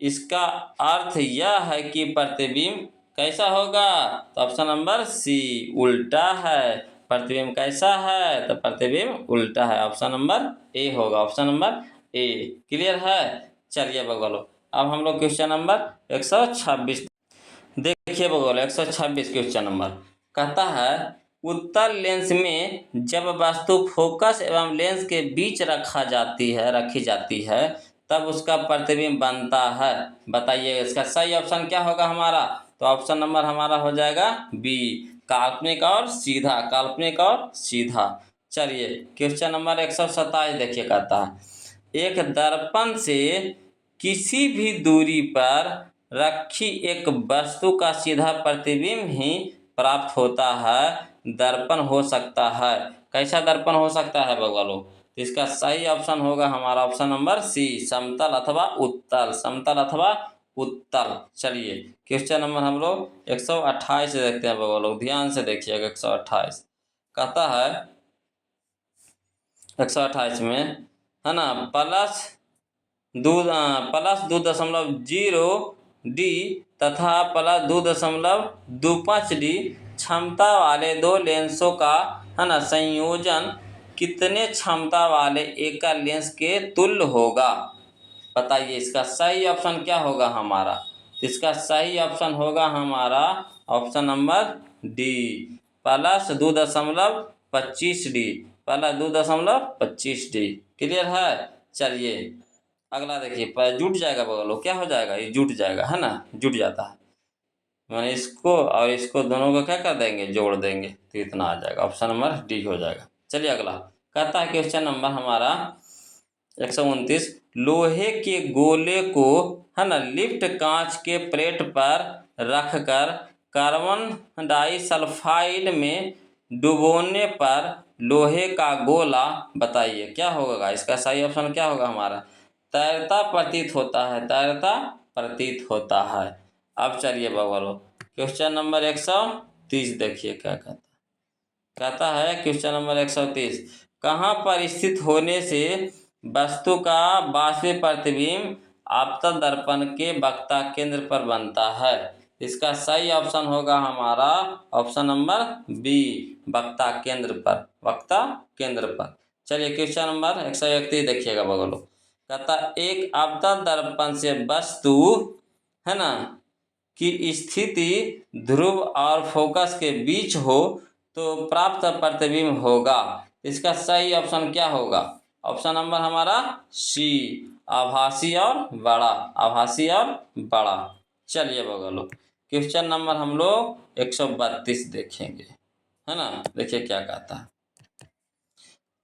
इसका अर्थ यह है कि प्रतिबिंब कैसा होगा? तो ऑप्शन नंबर सी, उल्टा है। प्रतिबिंब कैसा है? तो प्रतिबिंब उल्टा है। ऑप्शन नंबर ए होगा, ऑप्शन नंबर ए। क्लियर है? चलिए बगलो, अब हम लोग क्वेश्चन नंबर 126 देखिए बगल 126 क्वेश्चन नंबर कहता है उत्तल लेंस में जब वस्तु फोकस एवं लेंस के बीच रखी जाती है तब उसका प्रतिबिंब बनता है। बताइए इसका सही ऑप्शन क्या होगा हमारा? तो ऑप्शन नंबर हमारा हो जाएगा बी, काल्पनिक और सीधा, काल्पनिक और सीधा। चलिए क्वेश्चन नंबर 127 देखिए कहता है एक दर्पण से किसी भी दूरी पर रखी एक वस्तु का सीधा प्रतिबिंब ही प्राप्त होता है। दर्पण हो सकता है, कैसा दर्पण हो सकता है बगलो? तो इसका सही ऑप्शन होगा हमारा ऑप्शन नंबर सी, समतल अथवा उत्तल, समतल अथवा उत्तल। चलिए क्वेश्चन नंबर हम लोग 128 देखते हैं बगलो, ध्यान से देखिएगा। 128 कहता है 128 में है ना प्लस 2.0 डी तथा प्लस 2.25 डी क्षमता वाले दो लेंसों का है ना संयोजन कितने क्षमता वाले एकल लेंस के तुल्य होगा? बताइए इसका सही ऑप्शन क्या होगा हमारा? तो इसका सही ऑप्शन होगा हमारा option number D, plus 2.25 D, plus 2.25 D. Clear है? चलिए अगला देखिए, जुट जाएगा बगलो, क्या हो जाएगा? ये जुट जाएगा, है ना, जुट जाता है, मैंने इसको और इसको दोनों को क्या कर देंगे? जोड़ देंगे, तो इतना आ जाएगा, ऑप्शन नंबर डी हो जाएगा। चलिए अगला कहता है क्वेश्चन नंबर हमारा 129 लोहे के गोले को है ना लिफ्ट कांच के प्लेट पर रखकर कार्बन डाइसल्फाइड में डुबोने पर लोहे का गोला, बताइए क्या होगा? इसका सही ऑप्शन क्या होगा हमारा? तैरता प्रतीत होता है, तैरता प्रतीत होता है। अब चलिए बगलो क्वेश्चन नंबर 130 देखिए क्या कहता है क्वेश्चन नंबर 130 कहाँ पर स्थित होने से वस्तु का वास्तविक प्रतिबिंब आपतन दर्पण के वक्ता केंद्र पर बनता है? इसका सही ऑप्शन होगा हमारा ऑप्शन नंबर बी, वक्ता केंद्र पर, वक्ता केंद्र पर। चलिए क्वेश्चन नंबर 131 देखिएगा बगलो, कहता एक आपतन दर्पण से वस्तु है ना की स्थिति ध्रुव और फोकस के बीच हो तो प्राप्त प्रतिबिंब होगा। इसका सही ऑप्शन क्या होगा? ऑप्शन नंबर हमारा सी, आभासी और बड़ा, आभासी और बड़ा। चलिए बगलो क्वेश्चन नंबर हम लोग 132 देखेंगे, है ना। देखिए क्या कहता है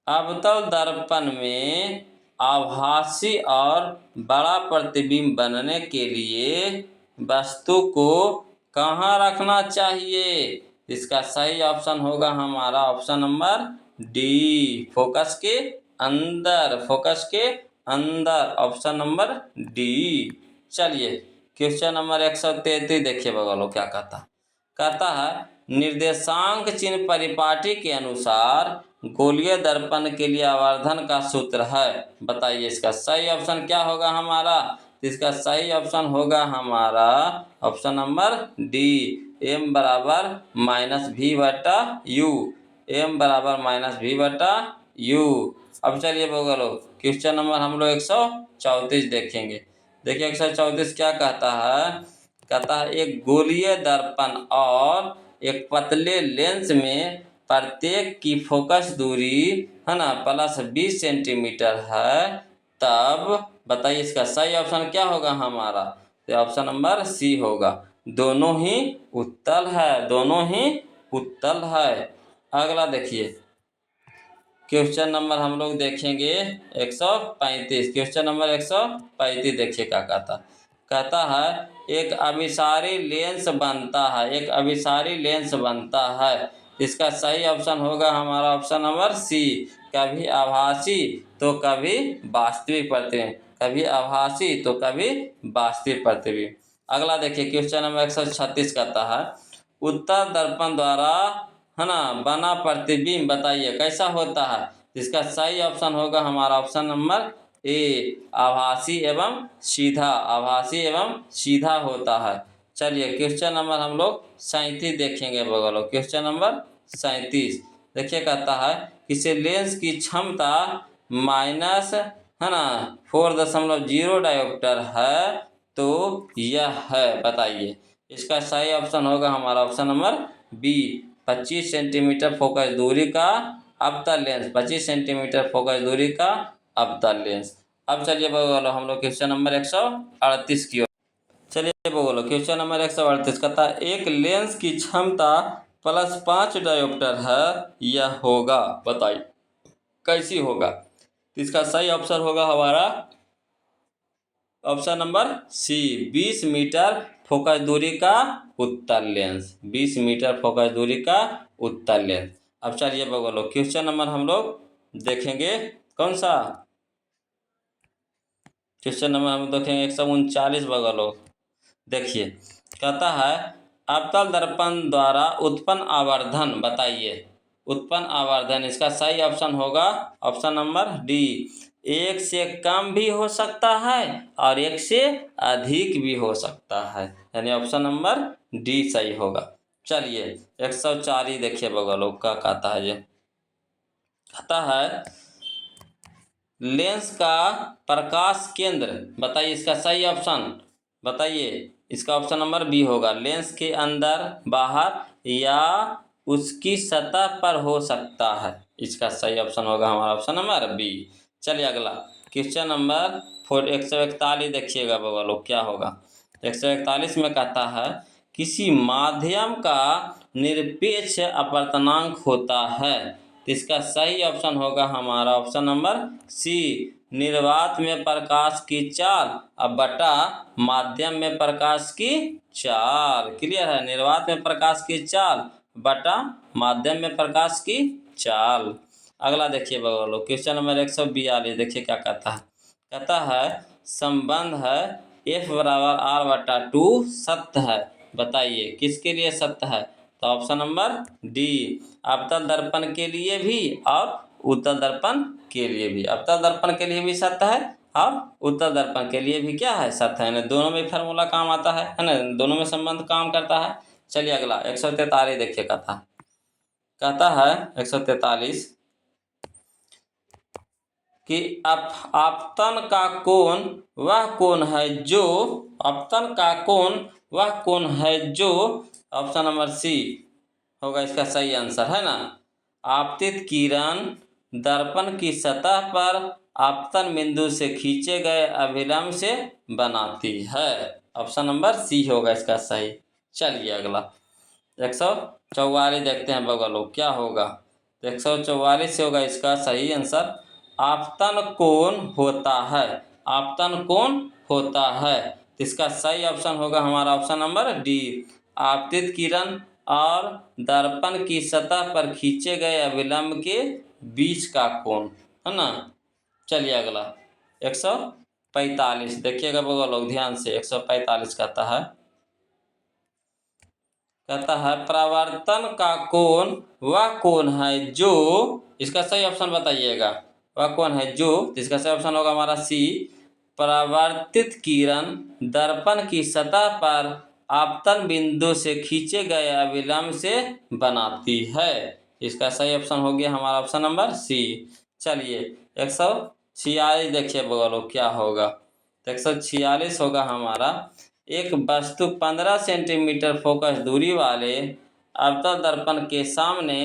अवतल दर्पण में आभासी और बड़ा प्रतिबिंब बनने के लिए वस्तु को कहाँ रखना चाहिए? इसका सही ऑप्शन होगा हमारा ऑप्शन नंबर डी, फोकस के अंदर, फोकस के अंदर, ऑप्शन नंबर डी। चलिए क्वेश्चन नंबर 133 देखिए बगलो क्या कहता है निर्देशांक चिन्ह परिपाटी के अनुसार गोलीय दर्पण के लिए आवर्धन का सूत्र है। बताइए इसका सही ऑप्शन क्या होगा हमारा? इसका सही ऑप्शन होगा हमारा ऑप्शन नंबर डी, एम बराबर माइनस वी बटा यू, एम बराबर माइनस वी बटा यू। अब चलिए बगलो क्वेश्चन नंबर हम लोग 134 देखेंगे। देखिए 134 क्या कहता है एक गोलीय दर्पण और एक पतले लेंस में प्रत्येक की फोकस दूरी है ना प्लस 20 सेंटीमीटर है, तब बताइए इसका सही ऑप्शन क्या होगा हमारा? तो ऑप्शन नंबर सी होगा, दोनों ही उत्तल है, दोनों ही उत्तल है। अगला देखिए क्वेश्चन नंबर हम लोग देखेंगे 135, क्वेश्चन नंबर 135 देखिए क्या कहता है एक अभिसारी लेंस बनता है, एक अभिसारी लेंस बनता है। इसका सही ऑप्शन होगा हमारा ऑप्शन नंबर सी, कभी आभासी तो कभी वास्तविक प्रतिबिंब, कभी आभासी तो कभी वास्तविक प्रतिबिंब। अगला देखिए क्वेश्चन नंबर 136 कहता है उत्तल दर्पण द्वारा है ना बना प्रतिबिंब बताइए कैसा होता है? इसका सही ऑप्शन होगा हमारा ऑप्शन नंबर ए, आभासी एवं सीधा, आभासी एवं सीधा होता है। चलिए क्वेश्चन नंबर हम लोग 37 देखेंगे बगलो, क्वेश्चन नंबर 37 देखिए कहता है किसी लेंस की क्षमता माइनस, है ना, 4.0 डायोप्टर है तो यह है, बताइए। इसका सही ऑप्शन होगा हमारा option number B, 25 centimetre focus दूरी का अवतल लेंस, 25 सेंटीमीटर फोकस दूरी का अवतल लेंस। अब चलिए बोलो हम लोग क्वेश्चन नंबर 138 की ओर। चलिए बोलो क्वेश्चन नंबर 138 कहता है एक लेंस की क्षमता +5 डायोप्टर है, यह होगा, बताइए कैसी होगा। तो इसका सही ऑप्शन होगा हमारा option number C, 20 metre focus दूरी का उत्तल लेंस, 20 मीटर फोकस दूरी का उत्तल लेंस। अब चलिए बोलो क्वेश्चन नंबर हम लोग देखेंगे कौन सा, क्वेश्चन नंबर हम देखेंगे 139 बगलो। देखिए कहता है अवतल दर्पण द्वारा उत्पन्न आवर्धन, बताइए उत्पन्न आवर्धन। इसका सही ऑप्शन होगा ऑप्शन नंबर डी, 1 से कम भी हो सकता है और 1 से अधिक भी हो सकता है, यानी ऑप्शन नंबर डी सही होगा। चलिए 140 देखिए बगलो का कहता है, ये कहता है लेंस का प्रकाश केंद्र, बताइए इसका सही ऑप्शन, बताइए इसका ऑप्शन नंबर बी होगा, लेंस के अंदर, बाहर या उसकी सतह पर हो सकता है। इसका सही ऑप्शन होगा हमारा ऑप्शन नंबर बी। चलिए अगला क्वेश्चन नंबर 141 देखिएगा बगलो क्या होगा। 141 में कहता है किसी माध्यम का निरपेक्ष अपवर्तनांक होता है, तो इसका सही ऑप्शन होगा हमारा ऑप्शन नंबर सी, निर्वात में प्रकाश की चाल अब बटा माध्यम में प्रकाश की चाल। क्लियर है, निर्वात में प्रकाश की चाल बटा माध्यम में प्रकाश की चाल। अगला देखिए बगलो क्वेश्चन नंबर 142 देखिए क्या कहता है। कहता है संबंध है F बराबर R/2 सत्य है, बताइए किसके लिए सत्य है। तो ऑप्शन नंबर डी, अवतल दर्पण के लिए भी और उत्तल दर्पण के लिए भी, अवतल दर्पण के लिए भी सत्य है और उत्तल दर्पण के लिए भी क्या है सत्य है, दोनों में फार्मूला काम आता है ना, दोनों में संबंध काम करता है। चलिए अगला 143 देखिए कहता है 143 कि आपतन का कोण वह कोण है जो, आपतन का कोण वह कोण है जो, ऑप्शन नंबर सी होगा इसका सही आंसर, है ना, आपतित किरण दर्पण की सतह पर आपतन बिंदु से खींचे गए अभिलंब से बनाती है। ऑप्शन नंबर सी होगा इसका सही। चलिए अगला 144 देखते हैं बगलो क्या होगा। 144 से होगा इसका सही आंसर, आपतन कोण होता है, आपतन कोण होता है। इसका सही ऑप्शन होगा हमारा ऑप्शन नंबर डी, आपतित किरण और दर्पण की सतह पर खींचे गए अभिलंब के बीच का कोण, है ना। चलिए अगला 145 देखिएगा बगलो ध्यान से। 145 कहता है परावर्तन का कोण वह कोण है जो, इसका सही ऑप्शन बताइएगा, वह कोण है जो, इसका सही ऑप्शन होगा हमारा सी, परावर्तित किरण दर्पण की सतह पर आपतन बिंदु से खींचे गए अभिलंब से बनाती है। इसका सही ऑप्शन हो गया हमारा ऑप्शन नंबर सी। चलिए 146 देखिए बगलो क्या होगा। तो 146 होगा हमारा, एक वस्तु 15 सेंटीमीटर फोकस दूरी वाले अवतल दर्पण के सामने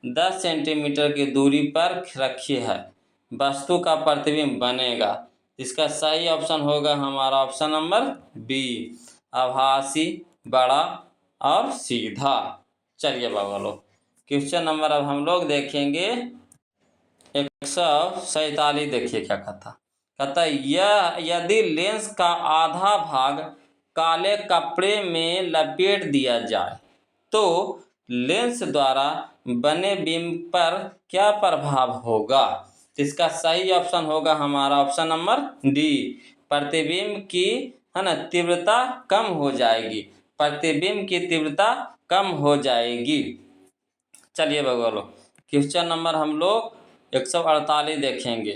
10 सेंटीमीटर की दूरी पर रखी है, वस्तु का प्रतिबिंब बनेगा। इसका सही ऑप्शन होगा हमारा ऑप्शन नंबर बी, आभासी, बड़ा और सीधा। चलिए बगलो क्वेश्चन नंबर अब हम लोग देखेंगे 147 देखिए क्या कहता है यह यदि लेंस का आधा भाग काले कपड़े में लपेट दिया जाए तो लेंस द्वारा बने बिंब पर क्या प्रभाव होगा। इसका सही ऑप्शन होगा हमारा ऑप्शन नंबर डी, प्रतिबिंब की, है ना, तीव्रता कम हो जाएगी, प्रतिबिंब की तीव्रता कम हो जाएगी। चलिए बगलो क्वेश्चन नंबर हम लोग 148 देखेंगे।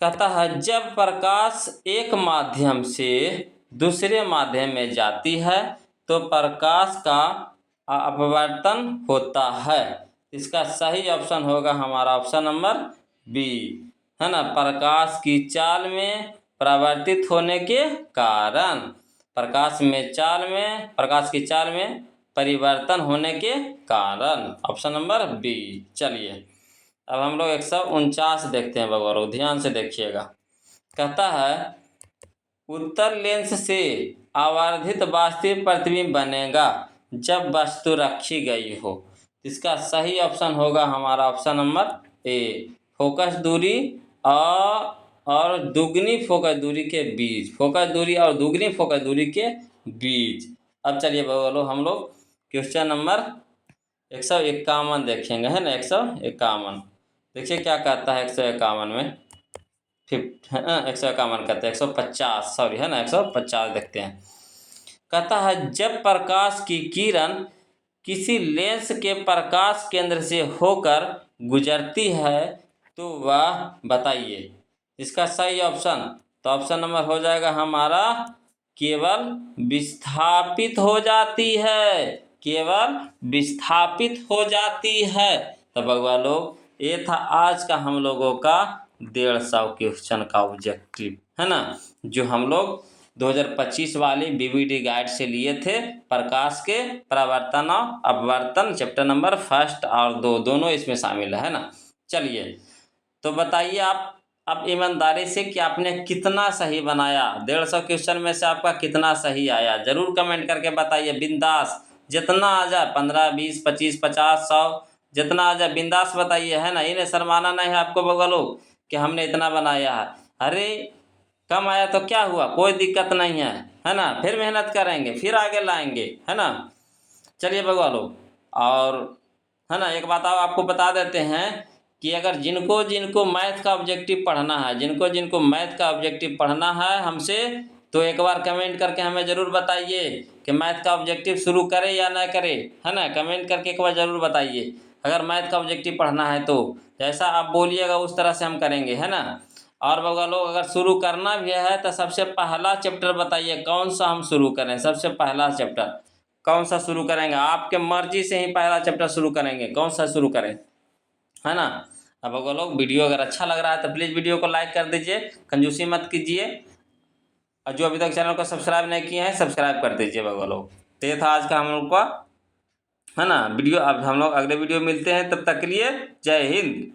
कहता है जब प्रकाश एक माध्यम से दूसरे माध्यम में जाती है तो प्रकाश का अपवर्तन होता है। इसका सही ऑप्शन होगा हमारा ऑप्शन नंबर बी, है ना। प्रकाश की चाल में परावर्तित होने के कारण, प्रकाश की चाल में परिवर्तन होने के कारण, ऑप्शन नंबर बी। चलिए अब हम लोग 149 देखते हैं बगवा लोग, ध्यान से देखिएगा। कहता है उत्तर लेंस से आवर्धित वास्तविक प्रतिबिंब बनेगा जब वस्तु रखी गई हो। इसका सही ऑप्शन होगा हमारा ऑप्शन नंबर ए, फोकस दूरी और दुगनी फोकस दूरी के बीच, फोकस दूरी और दुगनी फोकस दूरी के बीच। अब चलिए बोलो हम लोग क्वेश्चन नंबर 151 देखेंगे, है ना। 151 देखिए क्या कहता है 151 में, 151 कहते हैं 150 सॉरी, है ना। 150 देखते हैं। कहता है जब प्रकाश की किरण किसी लेंस के प्रकाश केंद्र से होकर गुजरती है तो वह बताइए। इसका सही ऑप्शन, तो ऑप्शन नंबर हो जाएगा हमारा केवल विस्थापित हो जाती है, केवल विस्थापित हो जाती है। तो भगवा लोग ये था आज का हम लोगों का 150 क्वेश्चन का ऑब्जेक्टिव, है ना, जो हम लोग 2025 वाली बीबीडी गाइड से लिए थे। प्रकाश के परावर्तन और अपवर्तन चैप्टर नंबर 1 और 2 दोनों इसमें शामिल है ना। चलिए तो बताइए आप ईमानदारी से कि आपने कितना सही बनाया, 150 क्वेश्चन में से आपका कितना सही आया, ज़रूर कमेंट करके बताइए। बिंदास जितना आ जाए, 15, 20, 25, 50, 100 जितना आ जाए बिंदास बताइए, है ना। इन्हें शर्माना नहीं है आपको बगल लोग कि हमने इतना बनाया है। अरे कम आया तो क्या हुआ, कोई दिक्कत नहीं है ना। फिर मेहनत करेंगे, फिर आगे लाएंगे, है ना। चलिए बगवा लोग, और है ना एक बात आपको बता देते हैं कि अगर जिनको जिनको मैथ का ऑब्जेक्टिव पढ़ना है, जिनको जिनको मैथ का ऑब्जेक्टिव पढ़ना है हमसे, तो एक बार कमेंट करके हमें ज़रूर बताइए कि मैथ का ऑब्जेक्टिव शुरू करें या ना करें, है ना। कमेंट करके एक बार ज़रूर बताइए अगर मैथ का ऑब्जेक्टिव पढ़ना है तो, जैसा आप बोलिएगा उस तरह से हम करेंगे, है ना। और बगवा लोग अगर शुरू करना भी है तो सबसे पहला चैप्टर बताइए कौन सा हम शुरू करें। सबसे पहला चैप्टर कौन सा शुरू करेंगे, आपके मर्जी से ही पहला चैप्टर शुरू करेंगे, कौन सा शुरू करें, है ना। अब बगवा लोग वीडियो अगर अच्छा लग रहा है तो प्लीज़ वीडियो को लाइक कर दीजिए, कंजूसी मत कीजिए, और जो अभी तक चैनल को सब्सक्राइब नहीं किए हैं सब्सक्राइब कर दीजिए बगवा लोग। तो ये था आज का हम लोग का, है ना, वीडियो। अब हम लोग अगले वीडियो मिलते हैं, तब तक के लिए जय हिंद।